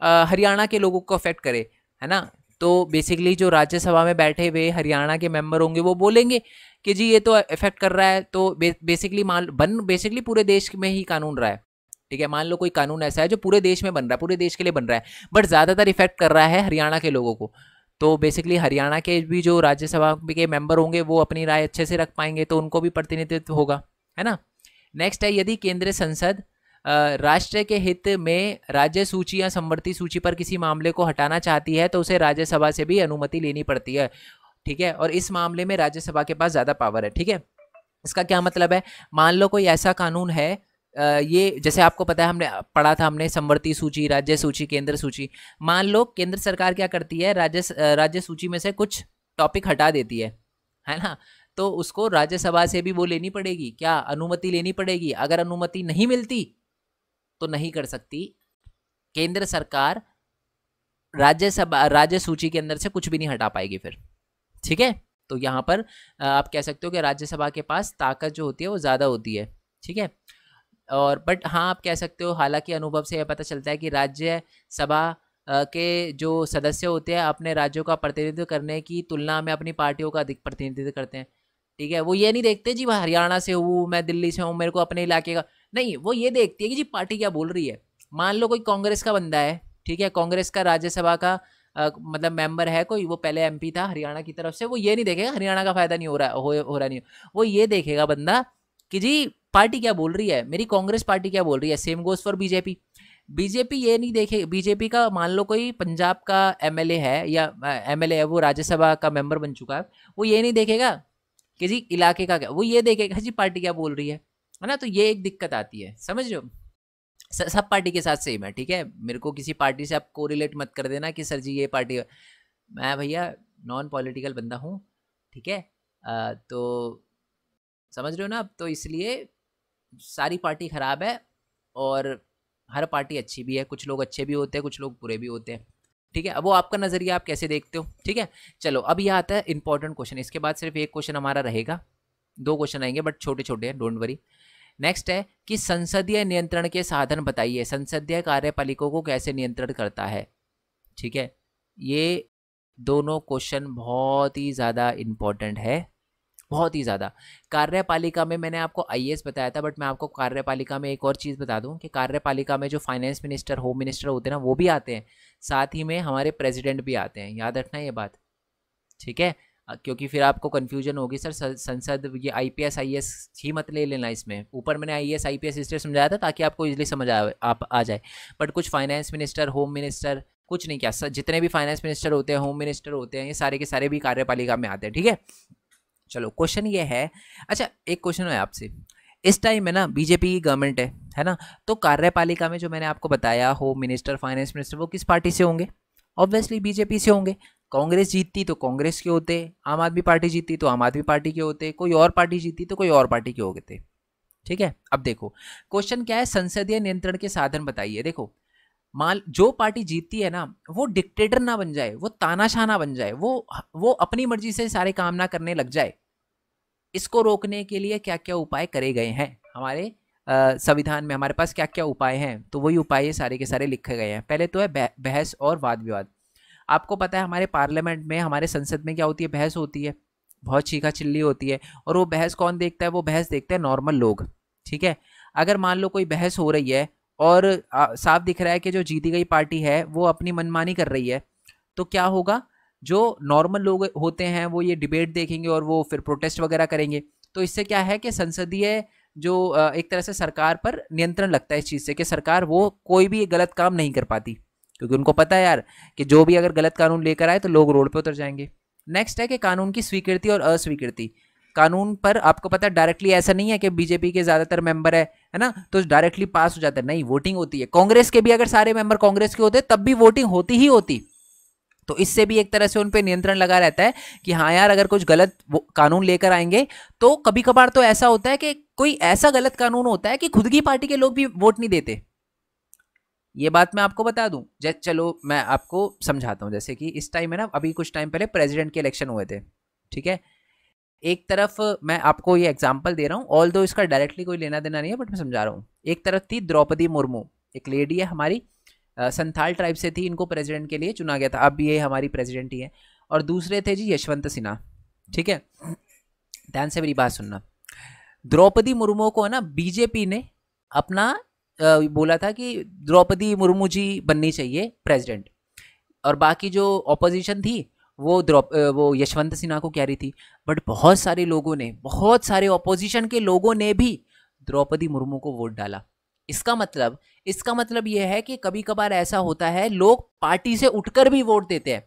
हरियाणा के लोगों को अफेक्ट करे, है ना, तो बेसिकली जो राज्यसभा में बैठे हुए हरियाणा के मेंबर होंगे वो बोलेंगे कि जी ये तो इफेक्ट कर रहा है, तो बेसिकली पूरे देश में ही कानून रहा है, ठीक है। मान लो कोई कानून ऐसा है जो पूरे देश में बन रहा है, पूरे देश के लिए बन रहा है, बट ज़्यादातर इफेक्ट कर रहा है हरियाणा के लोगों को, तो बेसिकली हरियाणा के भी जो राज्यसभा के मेंबर होंगे वो अपनी राय अच्छे से रख पाएंगे, तो उनको भी प्रतिनिधित्व होगा, है ना। नेक्स्ट है, यदि केंद्रीय संसद राष्ट्र के हित में राज्य सूची या संवर्ती सूची पर किसी मामले को हटाना चाहती है तो उसे राज्यसभा से भी अनुमति लेनी पड़ती है, ठीक है। और इस मामले में राज्यसभा के पास ज़्यादा पावर है, ठीक है। इसका क्या मतलब है, मान लो कोई ऐसा कानून है, ये जैसे आपको पता है, हमने पढ़ा था, हमने संवर्ती सूची, राज्य सूची, केंद्र सूची। मान लो केंद्र सरकार क्या करती है, राज्य सूची में से कुछ टॉपिक हटा देती है ना, तो उसको राज्यसभा से भी वो लेनी पड़ेगी, क्या, अनुमति लेनी पड़ेगी। अगर अनुमति नहीं मिलती तो नहीं कर सकती केंद्र सरकार, राज्य सूची के अंदर से कुछ भी नहीं हटा पाएगी फिर, ठीक है। तो यहाँ पर आप कह सकते हो कि राज्यसभा के पास ताकत जो होती है वो ज़्यादा होती है, ठीक है। और बट हाँ, आप कह सकते हो, हालांकि अनुभव से यह पता चलता है कि राज्यसभा के जो सदस्य होते हैं अपने राज्यों का प्रतिनिधित्व करने की तुलना में अपनी पार्टियों का अधिक प्रतिनिधित्व करते हैं, ठीक है। वो ये नहीं देखते जी मैं हरियाणा से हूँ, मैं दिल्ली से हूँ, मेरे को अपने इलाके का नहीं, वो ये देखती है कि जी पार्टी क्या बोल रही है। मान लो कोई कांग्रेस का बंदा है, ठीक है, कांग्रेस का राज्यसभा का मतलब मेंबर है कोई, वो पहले एमपी था हरियाणा की तरफ से, वो ये नहीं देखेगा हरियाणा का फायदा नहीं हो रहा नहीं, वो ये देखेगा बंदा कि जी पार्टी क्या बोल रही है, मेरी कांग्रेस पार्टी क्या बोल रही है। Same goes for BJP, BJP ये नहीं देखे, बीजेपी का मान लो कोई पंजाब का एमएलए है या एमएलए है, वो राज्यसभा का मेंबर बन चुका है, वो ये नहीं देखेगा कि जी इलाके का क्या, वो ये देखेगा जी पार्टी क्या बोल रही है ना। तो ये एक दिक्कत आती है, समझ रहे हो। सब पार्टी के साथ सेम है, ठीक है। मेरे को किसी पार्टी से आप कोरिलेट मत कर देना कि सर जी ये पार्टी, मैं भैया नॉन पॉलिटिकल बंदा हूँ, ठीक है। तो समझ रहे हो ना। अब तो इसलिए सारी पार्टी खराब है और हर पार्टी अच्छी भी है, कुछ लोग अच्छे भी होते हैं, कुछ लोग बुरे भी होते हैं, ठीक है। अब वो आपका नज़रिया, आप कैसे देखते हो, ठीक है। चलो अब ये आता है इंपॉर्टेंट क्वेश्चन, इसके बाद सिर्फ एक क्वेश्चन हमारा रहेगा, 2 क्वेश्चन आएंगे बट छोटे छोटे हैं, डोंट वरी। नेक्स्ट है कि संसदीय नियंत्रण के साधन बताइए, संसदीय कार्यपालिकाओं को कैसे नियंत्रण करता है, ठीक है। ये दोनों क्वेश्चन बहुत ही ज़्यादा इम्पोर्टेंट है, बहुत ही ज़्यादा। कार्यपालिका में मैंने आपको आईएएस बताया था, बट मैं आपको कार्यपालिका में एक और चीज़ बता दूं कि कार्यपालिका में जो फाइनेंस मिनिस्टर, होम मिनिस्टर होते हैं ना, वो भी आते हैं, साथ ही में हमारे प्रेसिडेंट भी आते हैं, याद रखना ये बात, ठीक है। क्योंकि फिर आपको कन्फ्यूजन होगी, सर संसद ये आईपीएस आईएएस ही मत ले लेना, इसमें ऊपर मैंने आईएएस आईपीएस इसलिए समझाया था ताकि आपको इजीली समझ आ जाए। बट कुछ फाइनेंस मिनिस्टर, होम मिनिस्टर, कुछ नहीं, क्या जितने भी फाइनेंस मिनिस्टर होते हैं, होम मिनिस्टर होते हैं, ये सारे के सारे भी कार्यपालिका में आते हैं, ठीक है। चलो क्वेश्चन ये है, अच्छा एक क्वेश्चन है आपसे, इस टाइम है ना बीजेपी की गवर्नमेंट है ना, तो कार्यपालिका में जो मैंने आपको बताया होम मिनिस्टर, फाइनेंस मिनिस्टर, वो किस पार्टी से होंगे, ऑब्वियसली बीजेपी से होंगे। कांग्रेस जीतती तो कांग्रेस के होते, आम आदमी पार्टी जीतती तो आम आदमी पार्टी के होते, कोई और पार्टी जीतती तो कोई और पार्टी के होते, ठीक है। अब देखो क्वेश्चन क्या है, संसदीय नियंत्रण के साधन बताइए। देखो मान जो पार्टी जीतती है ना, वो डिक्टेटर ना बन जाए, वो तानाशाह ना बन जाए, वो अपनी मर्जी से सारे काम ना करने लग जाए, इसको रोकने के लिए क्या क्या उपाय करे गए हैं हमारे संविधान में, हमारे पास क्या क्या उपाय हैं, तो वही उपाय सारे के सारे लिखे गए हैं। पहले तो है बहस और वाद विवाद। आपको पता है हमारे पार्लियामेंट में, हमारे संसद में क्या होती है, बहस होती है, बहुत चीखा चिल्ली होती है, और वो बहस कौन देखता है, वो बहस देखते हैं नॉर्मल लोग, ठीक है। अगर मान लो कोई बहस हो रही है और साफ दिख रहा है कि जो जीती गई पार्टी है वो अपनी मनमानी कर रही है, तो क्या होगा, जो नॉर्मल लोग होते हैं वो ये डिबेट देखेंगे और वो फिर प्रोटेस्ट वगैरह करेंगे। तो इससे क्या है कि संसदीय जो एक तरह से सरकार पर नियंत्रण लगता है इस चीज़ से, कि सरकार वो कोई भी गलत काम नहीं कर पाती, क्योंकि उनको पता है यार कि जो भी अगर गलत कानून लेकर आए तो लोग रोड पे उतर जाएंगे। नेक्स्ट है कि कानून की स्वीकृति और अस्वीकृति। कानून पर आपको पता है डायरेक्टली ऐसा नहीं है कि बीजेपी के ज्यादातर मेंबर है ना, तो डायरेक्टली पास हो जाता है, नहीं, वोटिंग होती है। कांग्रेस के भी अगर सारे मेंबर कांग्रेस के होते तब भी वोटिंग होती ही होती। तो इससे भी एक तरह से उन पे नियंत्रण लगा रहता है कि हाँ यार, अगर कुछ गलत कानून लेकर आएंगे तो कभी कभार तो ऐसा होता है कि कोई ऐसा गलत कानून होता है कि खुद की पार्टी के लोग भी वोट नहीं देते। ये बात मैं आपको बता दूं, चलो मैं आपको समझाता हूं। जैसे कि इस टाइम है ना, अभी कुछ टाइम पहले प्रेसिडेंट के इलेक्शन हुए थे, ठीक है। एक तरफ मैं आपको ये एग्जांपल दे रहा हूँ, ऑल दो इसका डायरेक्टली कोई लेना देना नहीं है, बट मैं समझा रहा हूँ। एक तरफ थी द्रौपदी मुर्मू, एक लेडी है हमारी, संथाल ट्राइब से थी, इनको प्रेसिडेंट के लिए चुना गया था, अब ये हमारी प्रेसिडेंट ही है। और दूसरे थे जी यशवंत सिन्हा, ठीक है। ध्यान से मेरी बात सुनना। द्रौपदी मुर्मू को है ना बीजेपी ने अपना बोला था कि द्रौपदी मुर्मू जी बननी चाहिए प्रेसिडेंट, और बाकी जो ऑपोजिशन थी वो यशवंत सिन्हा को कह रही थी। बट बहुत सारे लोगों ने, बहुत सारे ऑपोजिशन के लोगों ने भी द्रौपदी मुर्मू को वोट डाला। इसका मतलब यह है कि कभी कभार ऐसा होता है, लोग पार्टी से उठकर भी वोट देते हैं,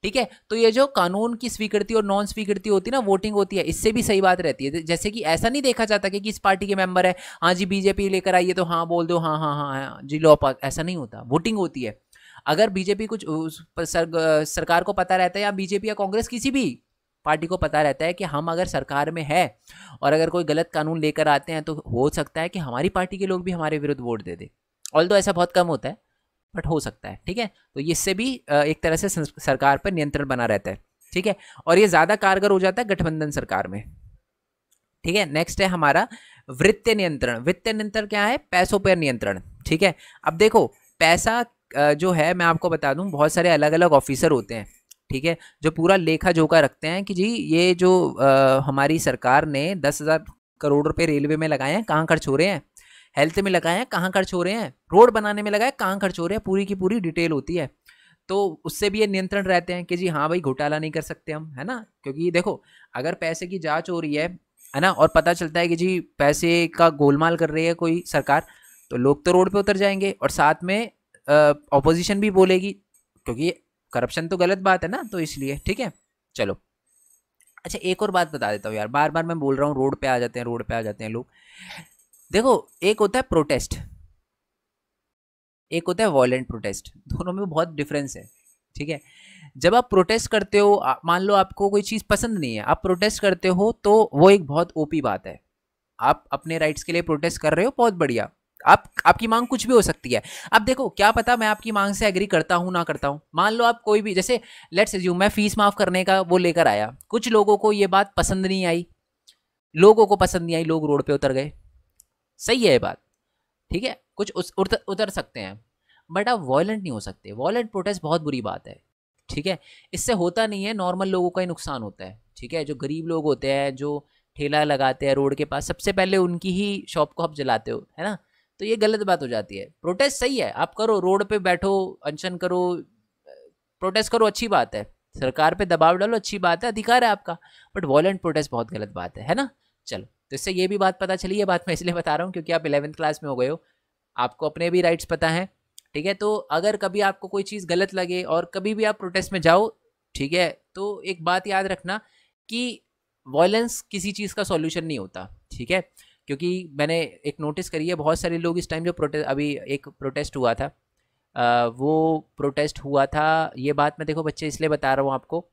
ठीक है। तो ये जो कानून की स्वीकृति और नॉन स्वीकृति होती है ना, वोटिंग होती है, इससे भी सही बात रहती है। जैसे कि ऐसा नहीं देखा जाता कि किस पार्टी के मेंबर है, हाँ जी बीजेपी लेकर आइए तो हाँ बोल दो, हाँ हाँ हाँ हाँ जी लो पास, ऐसा नहीं होता, वोटिंग होती है। अगर बीजेपी कुछ सरकार को पता रहता है, या बीजेपी या कांग्रेस किसी भी पार्टी को पता रहता है कि हम अगर सरकार में है और अगर कोई गलत कानून लेकर आते हैं, तो हो सकता है कि हमारी पार्टी के लोग भी हमारे विरुद्ध वोट दे दे। ऑल्दो ऐसा बहुत कम होता है, बट हो सकता है, ठीक है। तो इससे भी एक तरह से सरकार पर नियंत्रण बना रहता है, ठीक है। और ये ज्यादा कारगर हो जाता है गठबंधन सरकार में, ठीक है। नेक्स्ट है हमारा वित्तीय नियंत्रण। वित्तीय नियंत्रण क्या है? पैसों पर नियंत्रण, ठीक है। अब देखो, पैसा जो है, मैं आपको बता दूं, बहुत सारे अलग अलग ऑफिसर होते हैं, ठीक है, जो पूरा लेखा जोखा रखते हैं कि जी ये जो हमारी सरकार ने 10,000 करोड़ रुपए रेलवे में लगाए हैं, कहाँ खर्च हो रहे हैं, हेल्थ में लगाए हैं, कहाँ खर्च हो रहे हैं, रोड बनाने में लगाए, कहाँ खर्च हो रहे हैं, पूरी की पूरी डिटेल होती है। तो उससे भी ये नियंत्रण रहते हैं कि जी हाँ भाई, घोटाला नहीं कर सकते हम, है ना। क्योंकि देखो, अगर पैसे की जांच हो रही है ना, और पता चलता है कि जी पैसे का गोलमाल कर रही है कोई सरकार, तो लोग तो रोड पे उतर जाएंगे, और साथ में ऑपोजिशन भी बोलेगी, क्योंकि करप्शन तो गलत बात है ना, तो इसलिए, ठीक है। चलो, अच्छा एक और बात बता देता हूँ यार, बार बार मैं बोल रहा हूँ रोड पे आ जाते हैं, रोड पे आ जाते हैं लोग। देखो, एक होता है प्रोटेस्ट, एक होता है वॉयलेंट प्रोटेस्ट, दोनों में बहुत डिफरेंस है, ठीक है। जब आप प्रोटेस्ट करते हो, मान लो आपको कोई चीज़ पसंद नहीं है, आप प्रोटेस्ट करते हो, तो वो एक बहुत ओपी बात है। आप अपने राइट्स के लिए प्रोटेस्ट कर रहे हो, बहुत बढ़िया। आपकी मांग कुछ भी हो सकती है। अब देखो, क्या पता मैं आपकी मांग से एग्री करता हूं ना करता हूं। मान लो आप कोई भी, जैसे लेट्स अज्यूम मैं फीस माफ करने का वो लेकर आया, कुछ लोगों को ये बात पसंद नहीं आई, लोगों को पसंद नहीं आई, लोग रोड पे उतर गए, सही है ये बात, ठीक है, कुछ उतर सकते हैं, बट आप वॉयलेंट नहीं हो सकते। वॉयलेंट प्रोटेस्ट बहुत बुरी बात है, ठीक है। इससे होता नहीं है, नॉर्मल लोगों का ही नुकसान होता है, ठीक है। जो गरीब लोग होते हैं, जो ठेला लगाते हैं रोड के पास, सबसे पहले उनकी ही शॉप को आप जलाते हो, है ना। तो ये गलत बात हो जाती है। प्रोटेस्ट सही है, आप करो, रोड पे बैठो, अनशन करो, प्रोटेस्ट करो, अच्छी बात है, सरकार पे दबाव डालो, अच्छी बात है, अधिकार है आपका। बट वॉयलेंट प्रोटेस्ट बहुत गलत बात है ना। चलो, तो इससे ये भी बात पता चली। ये बात मैं इसलिए बता रहा हूँ क्योंकि आप 11वीं क्लास में हो गए हो, आपको अपने भी राइट्स पता हैं, ठीक है। तो अगर कभी आपको कोई चीज़ गलत लगे और कभी भी आप प्रोटेस्ट में जाओ, ठीक है, तो एक बात याद रखना कि वॉयलेंस किसी चीज़ का सॉल्यूशन नहीं होता, ठीक है। क्योंकि मैंने एक नोटिस करी है, बहुत सारे लोग इस टाइम जो प्रोटेस्ट, अभी एक प्रोटेस्ट हुआ था, वो प्रोटेस्ट हुआ था, ये बात मैं देखो बच्चे इसलिए बता रहा हूँ आपको,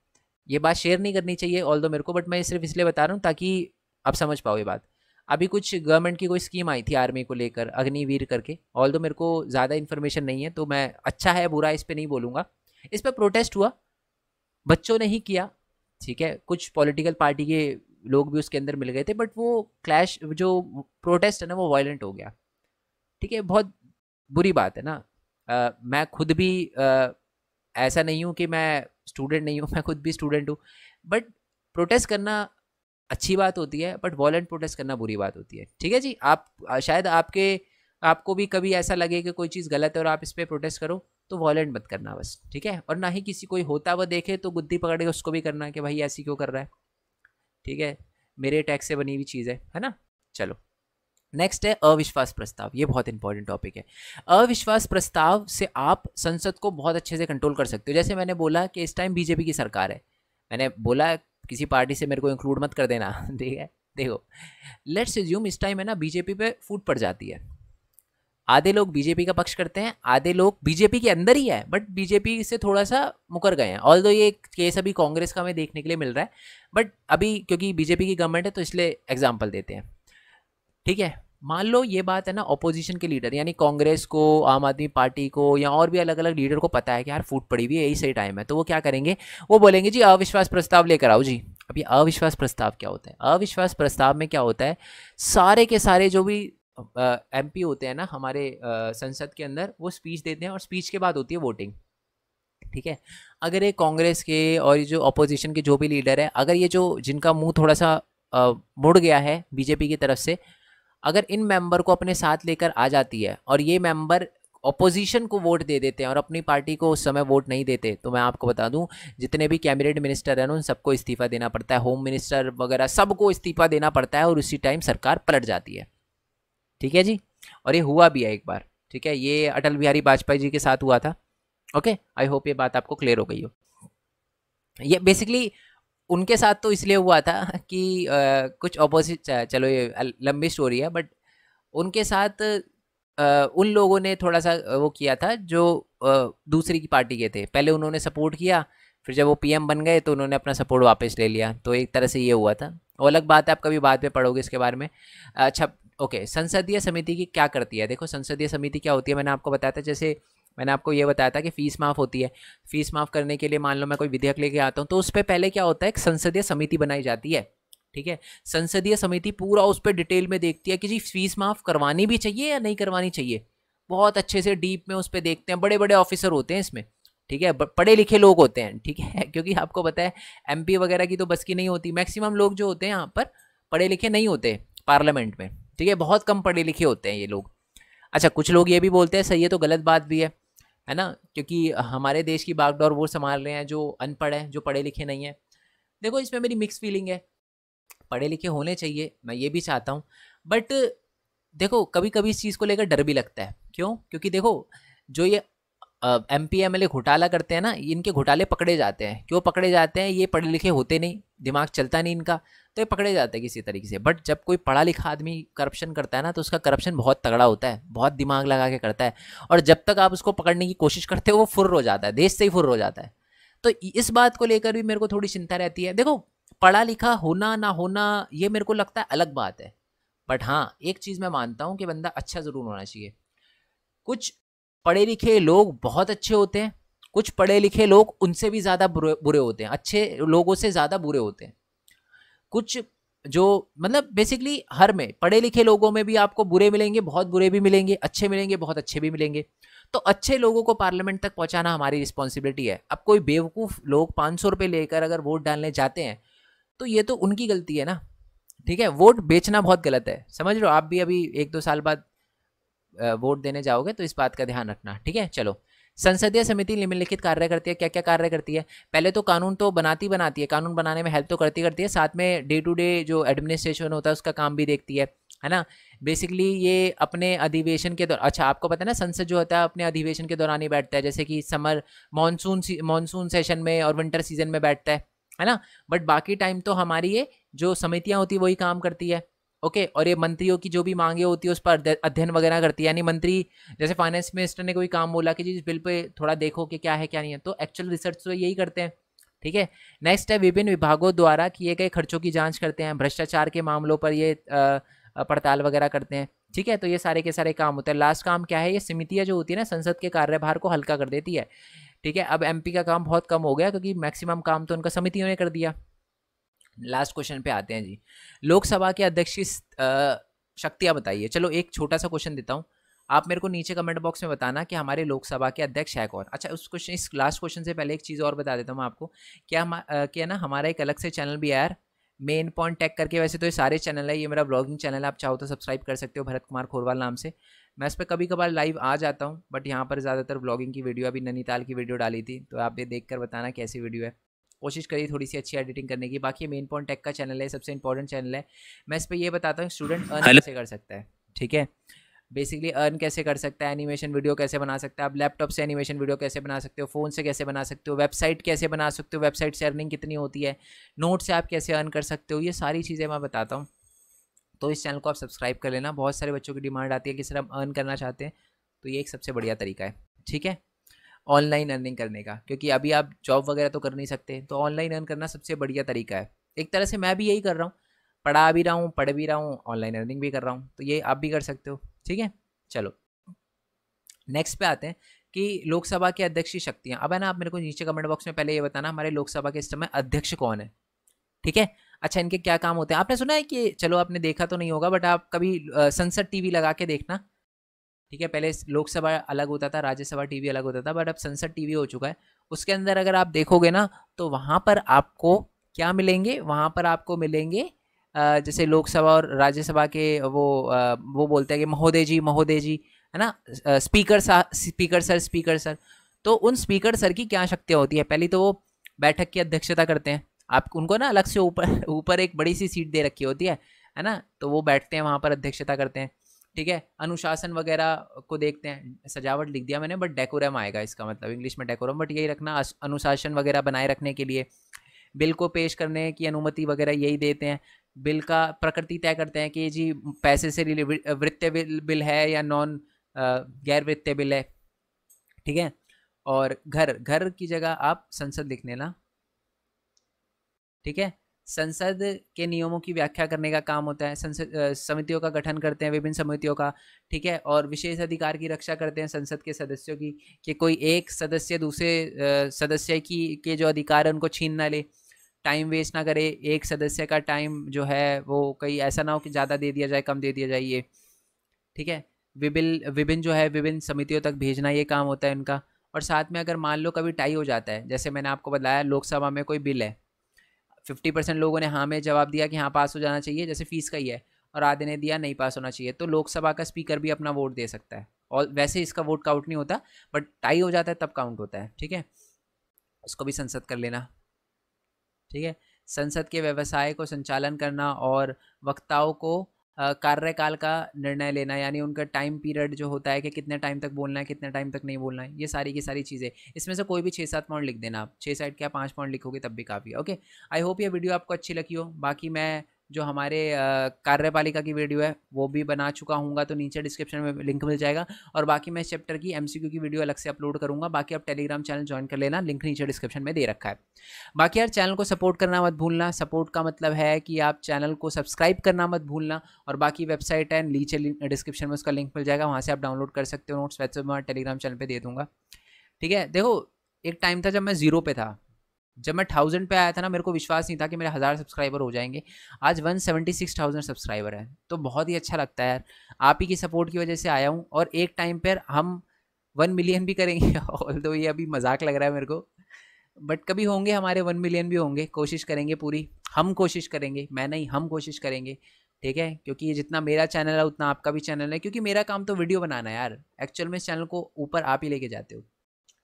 ये बात शेयर नहीं करनी चाहिए ऑल्दो मेरे को, बट मैं सिर्फ इसलिए बता रहा हूँ ताकि आप समझ पाओ ये बात। अभी कुछ गवर्नमेंट की कोई स्कीम आई थी आर्मी को लेकर, अग्निवीर करके, ऑल्दो मेरे को ज़्यादा इन्फॉर्मेशन नहीं है, तो मैं अच्छा है बुरा इस पर नहीं बोलूँगा। इस पर प्रोटेस्ट हुआ, बच्चों ने ही किया, ठीक है, कुछ पॉलिटिकल पार्टी के लोग भी उसके अंदर मिल गए थे, बट वो क्लैश, जो प्रोटेस्ट है ना, वो वायलेंट हो गया, ठीक है, बहुत बुरी बात है ना। मैं खुद भी ऐसा नहीं हूँ कि मैं स्टूडेंट नहीं हूँ, मैं खुद भी स्टूडेंट हूँ, बट प्रोटेस्ट करना अच्छी बात होती है, बट वॉलेंट प्रोटेस्ट करना बुरी बात होती है, ठीक है जी। आप शायद आपको भी कभी ऐसा लगे कि कोई चीज़ गलत है और आप इस पर प्रोटेस्ट करो, तो वॉयलेंट मत करना बस, ठीक है। और ना ही किसी कोई होता हुआ देखे तो गुद्दी पकड़ के उसको भी करना कि भाई ऐसी क्यों कर रहा है, ठीक है, मेरे टैक्स से बनी हुई चीज़ है ना। चलो नेक्स्ट है अविश्वास प्रस्ताव। ये बहुत इंपॉर्टेंट टॉपिक है। अविश्वास प्रस्ताव से आप संसद को बहुत अच्छे से कंट्रोल कर सकते हो। जैसे मैंने बोला कि इस टाइम बीजेपी की सरकार है, मैंने बोला किसी पार्टी से मेरे को इंक्लूड मत कर देना ठीक है। देखो लेट्स एज्यूम इस टाइम है ना बीजेपी पे फूट पड़ जाती है, आधे लोग बीजेपी का पक्ष करते हैं, आधे लोग बीजेपी के अंदर ही है बट बीजेपी से थोड़ा सा मुकर गए हैं। ऑल्दो ये केस अभी कांग्रेस का हमें देखने के लिए मिल रहा है, बट अभी क्योंकि बीजेपी की गवर्नमेंट है तो इसलिए एग्जाम्पल देते हैं, ठीक है। मान लो ये बात है ना ऑपोजिशन के लीडर यानी कांग्रेस को, आम आदमी पार्टी को या और भी अलग अलग लीडर को पता है कि यार फूट पड़ी हुई है, यही सही टाइम है, तो वो क्या करेंगे, वो बोलेंगे जी अविश्वास प्रस्ताव लेकर आओ जी। अब ये अविश्वास प्रस्ताव क्या होता है? अविश्वास प्रस्ताव में क्या होता है, सारे के सारे जो भी एमपी होते हैं ना हमारे संसद के अंदर, वो स्पीच देते हैं और स्पीच के बाद होती है वोटिंग, ठीक है। अगर ये कांग्रेस के और ये जो अपोजिशन के जो भी लीडर है, अगर ये जो जिनका मुंह थोड़ा सा मुड़ गया है बीजेपी की तरफ से, अगर इन मेंबर को अपने साथ लेकर आ जाती है और ये मेंबर ऑपोजिशन को वोट दे देते हैं और अपनी पार्टी को उस समय वोट नहीं देते, तो मैं आपको बता दूं जितने भी कैबिनेट मिनिस्टर हैं उन सबको इस्तीफा देना पड़ता है, होम मिनिस्टर वगैरह सबको इस्तीफा देना पड़ता है और उसी टाइम सरकार पलट जाती है, ठीक है जी। और ये हुआ भी है एक बार, ठीक है, ये अटल बिहारी वाजपेयी जी के साथ हुआ था। ओके, आई होप ये बात आपको क्लियर हो गई हो। ये बेसिकली उनके साथ तो इसलिए हुआ था कि कुछ ऑपोजिट, चलो ये लंबी स्टोरी है, बट उनके साथ उन लोगों ने थोड़ा सा वो किया था जो दूसरी की पार्टी के थे, पहले उन्होंने सपोर्ट किया, फिर जब वो पीएम बन गए तो उन्होंने अपना सपोर्ट वापस ले लिया, तो एक तरह से ये हुआ था। वो अलग बात है, आप कभी बाद में पढ़ोगे इसके बारे में। अच्छा ओके, संसदीय समिति की क्या करती है? देखो संसदीय समिति क्या होती है, मैंने आपको बताया था, जैसे मैंने आपको ये बताया था कि फीस माफ़ होती है, फीस माफ़ करने के लिए मान लो मैं कोई विधेयक लेके आता हूँ तो उस पर पहले क्या होता है, एक संसदीय समिति बनाई जाती है, ठीक है। संसदीय समिति पूरा उस पर डिटेल में देखती है कि जी फीस माफ़ करवानी भी चाहिए या नहीं करवानी चाहिए, बहुत अच्छे से डीप में उस पर देखते हैं, बड़े बड़े ऑफिसर होते हैं इसमें, ठीक है, पढ़े लिखे लोग होते हैं, ठीक है, क्योंकि आपको पता है एमपी वगैरह की तो बस की नहीं होती, मैक्सिमम लोग जो होते हैं यहाँ पर पढ़े लिखे नहीं होते पार्लियामेंट में, ठीक है, बहुत कम पढ़े लिखे होते हैं ये लोग। अच्छा कुछ लोग ये भी बोलते हैं, सही है तो गलत बात भी है ना, क्योंकि हमारे देश की बागडोर वो संभाल रहे हैं जो अनपढ़ हैं, जो पढ़े लिखे नहीं हैं। देखो इसमें मेरी मिक्स फीलिंग है, पढ़े लिखे होने चाहिए, मैं ये भी चाहता हूँ, बट देखो कभी कभी इस चीज़ को लेकर डर भी लगता है। क्यों? क्योंकि देखो जो ये एमपी एमएलए घोटाला करते हैं ना, इनके घोटाले पकड़े जाते हैं। क्यों पकड़े जाते हैं? ये पढ़े लिखे होते नहीं, दिमाग चलता नहीं इनका, तो ये पकड़े जाते हैं किसी तरीके से। बट जब कोई पढ़ा लिखा आदमी करप्शन करता है ना, तो उसका करप्शन बहुत तगड़ा होता है, बहुत दिमाग लगा के करता है, और जब तक आप उसको पकड़ने की कोशिश करते हो वो फुर्र हो जाता है, देश से ही फुर्र हो जाता है। तो इस बात को लेकर भी मेरे को थोड़ी चिंता रहती है। देखो पढ़ा लिखा होना ना होना ये मेरे को लगता है अलग बात है, बट हाँ एक चीज़ मैं मानता हूँ कि बंदा अच्छा ज़रूर होना चाहिए। कुछ पढ़े लिखे लोग बहुत अच्छे होते हैं, कुछ पढ़े लिखे लोग उनसे भी ज़्यादा बुरे होते हैं, अच्छे लोगों से ज़्यादा बुरे होते हैं। कुछ जो मतलब बेसिकली हर में पढ़े लिखे लोगों में भी आपको बुरे मिलेंगे, बहुत बुरे भी मिलेंगे, अच्छे मिलेंगे, बहुत अच्छे भी मिलेंगे। तो अच्छे लोगों को पार्लियामेंट तक पहुंचाना हमारी रिस्पॉन्सिबिलिटी है। अब कोई बेवकूफ़ लोग 500 रुपये लेकर अगर वोट डालने जाते हैं तो ये तो उनकी गलती है ना, ठीक है। वोट बेचना बहुत गलत है, समझ लो। आप भी अभी 1-2 साल बाद वोट देने जाओगे तो इस बात का ध्यान रखना, ठीक है। चलो संसदीय समिति निम्नलिखित कार्य करती है। क्या क्या कार्य करती है? पहले तो कानून तो बनाती है, कानून बनाने में हेल्प तो करती है, साथ में डे टू डे जो एडमिनिस्ट्रेशन होता है उसका काम भी देखती है ना। बेसिकली ये अपने अधिवेशन के दौरान, अच्छा आपको पता है ना संसद जो होता है अपने अधिवेशन के दौरान ही बैठता है, जैसे कि समर मानसून सेशन में और विंटर सीजन में बैठता है ना। बट बाकी टाइम तो हमारी ये जो समितियाँ होती है वही काम करती है, ओके। और ये मंत्रियों की जो भी मांगे होती है उस पर अध्ययन वगैरह करती है, यानी मंत्री जैसे फाइनेंस मिनिस्टर ने कोई काम बोला कि जी इस बिल पे थोड़ा देखो कि क्या है क्या नहीं है, तो एक्चुअल रिसर्च तो यही करते हैं, ठीक है। नेक्स्ट है विभिन्न विभागों द्वारा किए गए खर्चों की जांच करते हैं, भ्रष्टाचार के मामलों पर ये पड़ताल वगैरह करते हैं, ठीक है। तो ये सारे के सारे काम होते हैं। लास्ट काम क्या है? ये समितियाँ जो होती है ना संसद के कार्यभार को हल्का कर देती है, ठीक है। अब एमपी का काम बहुत कम हो गया क्योंकि मैक्सिमम काम तो उनका समितियों ने कर दिया। लास्ट क्वेश्चन पे आते हैं जी, लोकसभा के अध्यक्ष की शक्तियाँ बताइए। चलो एक छोटा सा क्वेश्चन देता हूँ, आप मेरे को नीचे कमेंट बॉक्स में बताना कि हमारे लोकसभा के अध्यक्ष है कौन। अच्छा उस क्वेश्चन, इस लास्ट क्वेश्चन से पहले एक चीज़ और बता देता हूँ मैं आपको, क्या ना हमारा एक अलग से चैनल भी है यार, मेन पॉइंट टेक करके, वैसे तो ये सारे चैनल है, ये मेरा ब्लॉगिंग चैनल है, आप चाहो तो सब्सक्राइब कर सकते हो, भरत कुमार खोरवाल नाम से। मैं इस पर कभी कभार लाइव आ जाता हूँ, बट यहाँ पर ज़्यादातर ब्लॉगिंग की वीडियो, अभी नैनीताल की वीडियो डाली थी, तो आप ये देख कर बताना कैसी वीडियो है। कोशिश करिए थोड़ी सी अच्छी एडिटिंग करने की। बाकी मेन पॉइंट टेक का चैनल है, सबसे इंपॉर्टेंट चैनल है। मैं इस पर ये बताता हूँ स्टूडेंट अर्न कैसे कर सकता है, ठीक है। बेसिकली अर्न कैसे कर सकता है, एनिमेशन वीडियो कैसे बना सकता है, आप लैपटॉप से एनिमेशन वीडियो कैसे बना सकते हो, फ़ोन से कैसे बना सकते हो, वेबसाइट कैसे बना सकते हो, वेबसाइट से अर्निंग कितनी होती है, नोट से आप कैसे अर्न कर सकते हो, ये सारी चीज़ें मैं बताता हूँ। तो इस चैनल को आप सब्सक्राइब कर लेना। बहुत सारे बच्चों की डिमांड आती है कि सर हम अर्न करना चाहते हैं, तो ये एक सबसे बढ़िया तरीका है, ठीक है, ऑनलाइन अर्निंग करने का। क्योंकि अभी आप जॉब वगैरह तो कर नहीं सकते, तो ऑनलाइन अर्न करना सबसे बढ़िया तरीका है। एक तरह से मैं भी यही कर रहा हूँ, पढ़ा भी रहा हूँ, पढ़ भी रहा हूँ, ऑनलाइन अर्निंग भी कर रहा हूँ, तो ये आप भी कर सकते हो, ठीक है। चलो नेक्स्ट पे आते हैं कि लोकसभा के अध्यक्ष की शक्तियां। अब है ना, आप मेरे को नीचे कमेंट बॉक्स में पहले ये बताना हमारे लोकसभा के सिस्टम में अध्यक्ष कौन है, ठीक है। अच्छा, इनके क्या काम होते हैं, आपने सुना है कि, चलो आपने देखा तो नहीं होगा, बट आप कभी संसद टीवी लगा के देखना, ठीक है। पहले लोकसभा अलग होता था, राज्यसभा टीवी अलग होता था, बट अब संसद टीवी हो चुका है। उसके अंदर अगर आप देखोगे ना, तो वहाँ पर आपको क्या मिलेंगे, वहाँ पर आपको मिलेंगे जैसे लोकसभा और राज्यसभा के वो बोलते हैं कि महोदय जी, है ना, स्पीकर सर। तो उन स्पीकर सर की क्या शक्तियाँ होती है, पहली तो वो बैठक की अध्यक्षता करते हैं। आप उनको ना अलग से ऊपर ऊपर एक बड़ी सी सीट दे रखी होती है ना, तो वो बैठते हैं वहाँ पर, अध्यक्षता करते हैं, ठीक है। अनुशासन वगैरह को देखते हैं, सजावट लिख दिया मैंने, बट डेकोरम आएगा इसका मतलब, इंग्लिश में डेकोरम, बट यही रखना, अनुशासन वगैरह बनाए रखने के लिए। बिल को पेश करने की अनुमति वगैरह यही देते हैं। बिल का प्रकृति तय करते हैं कि जी पैसे से वित्तीय बिल है या नॉन गैर वित्तीय बिल है, ठीक है। और घर घर की जगह आप संसद लिख लेना, ठीक है। संसद के नियमों की व्याख्या करने का काम होता है। संसद समितियों का गठन करते हैं, विभिन्न समितियों का, ठीक है। और विशेष अधिकार की रक्षा करते हैं संसद के सदस्यों की, कि कोई एक सदस्य दूसरे सदस्य की के जो अधिकार है उनको छीन ना ले, टाइम वेस्ट ना करे, एक सदस्य का टाइम जो है वो कहीं ऐसा ना हो कि ज़्यादा दे दिया जाए, कम दे दिया जाए, ये ठीक है। विभिन्न समितियों तक भेजना, ये काम होता है इनका। और साथ में अगर मान लो कभी टाई हो जाता है, जैसे मैंने आपको बताया लोकसभा में कोई बिल है, 50% लोगों ने हाँ में जवाब दिया कि हाँ पास हो जाना चाहिए, जैसे फीस का ही है, और आधे ने दिया नहीं पास होना चाहिए, तो लोकसभा का स्पीकर भी अपना वोट दे सकता है। और वैसे इसका वोट काउंट नहीं होता, बट टाई हो जाता है तब काउंट होता है, ठीक है। उसको भी संसद कर लेना, ठीक है। संसद के व्यवसाय को संचालन करना और वक्ताओं को कार्यकाल का निर्णय लेना, यानी उनका टाइम पीरियड जो होता है कि कितने टाइम तक बोलना है, कितने टाइम तक नहीं बोलना है, ये सारी की सारी चीज़ें। इसमें से कोई भी 6-7 पॉइंट लिख देना आप, 6 साइड क्या 5 पॉइंट लिखोगे तब भी काफ़ी है, ओके। आई होप ये वीडियो आपको अच्छी लगी हो। बाकी मैं जो हमारे कार्यपालिका की वीडियो है वो भी बना चुका हूँ, तो नीचे डिस्क्रिप्शन में लिंक मिल जाएगा। और बाकी मैं इस चैप्टर की MCQ की वीडियो अलग से अपलोड करूँगा। बाकी आप टेलीग्राम चैनल ज्वाइन कर लेना, लिंक नीचे डिस्क्रिप्शन में दे रखा है। बाकी यार चैनल को सपोर्ट करना मत भूलना। सपोर्ट का मतलब है कि आप चैनल को सब्सक्राइब करना मत भूलना। और बाकी वेबसाइट है नीचे डिस्क्रिप्शन में, उसका लिंक मिल जाएगा, वहाँ से आप डाउनलोड कर सकते हो नोट्स। वैसे मैं टेलीग्राम चैनल पे दे दूंगा, ठीक है। देखो एक टाइम था जब मैं 0 पे था, जब मैं 1000 पे आया था ना, मेरे को विश्वास नहीं था कि मेरे 1000 सब्सक्राइबर हो जाएंगे। आज 176,000 सब्सक्राइबर है, तो बहुत ही अच्छा लगता है यार। आप ही की सपोर्ट की वजह से आया हूँ, और एक टाइम पर हम 1 मिलियन भी करेंगे ऑल्दो ये अभी मजाक लग रहा है मेरे को, बट कभी होंगे हमारे 1 मिलियन भी होंगे। कोशिश करेंगे पूरी, हम कोशिश करेंगे, मैं नहीं, हम कोशिश करेंगे, ठीक है। क्योंकि ये जितना मेरा चैनल है उतना आपका भी चैनल है, क्योंकि मेरा काम तो वीडियो बनाना है यार। एक्चुअल में इस चैनल को ऊपर आप ही लेके जाते हो,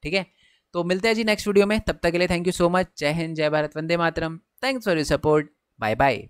ठीक है। तो मिलते हैं जी नेक्स्ट वीडियो में, तब तक के लिए थैंक यू सो मच। जय हिंद, जय भारत, वंदे मातरम। Thanks for your support, bye bye.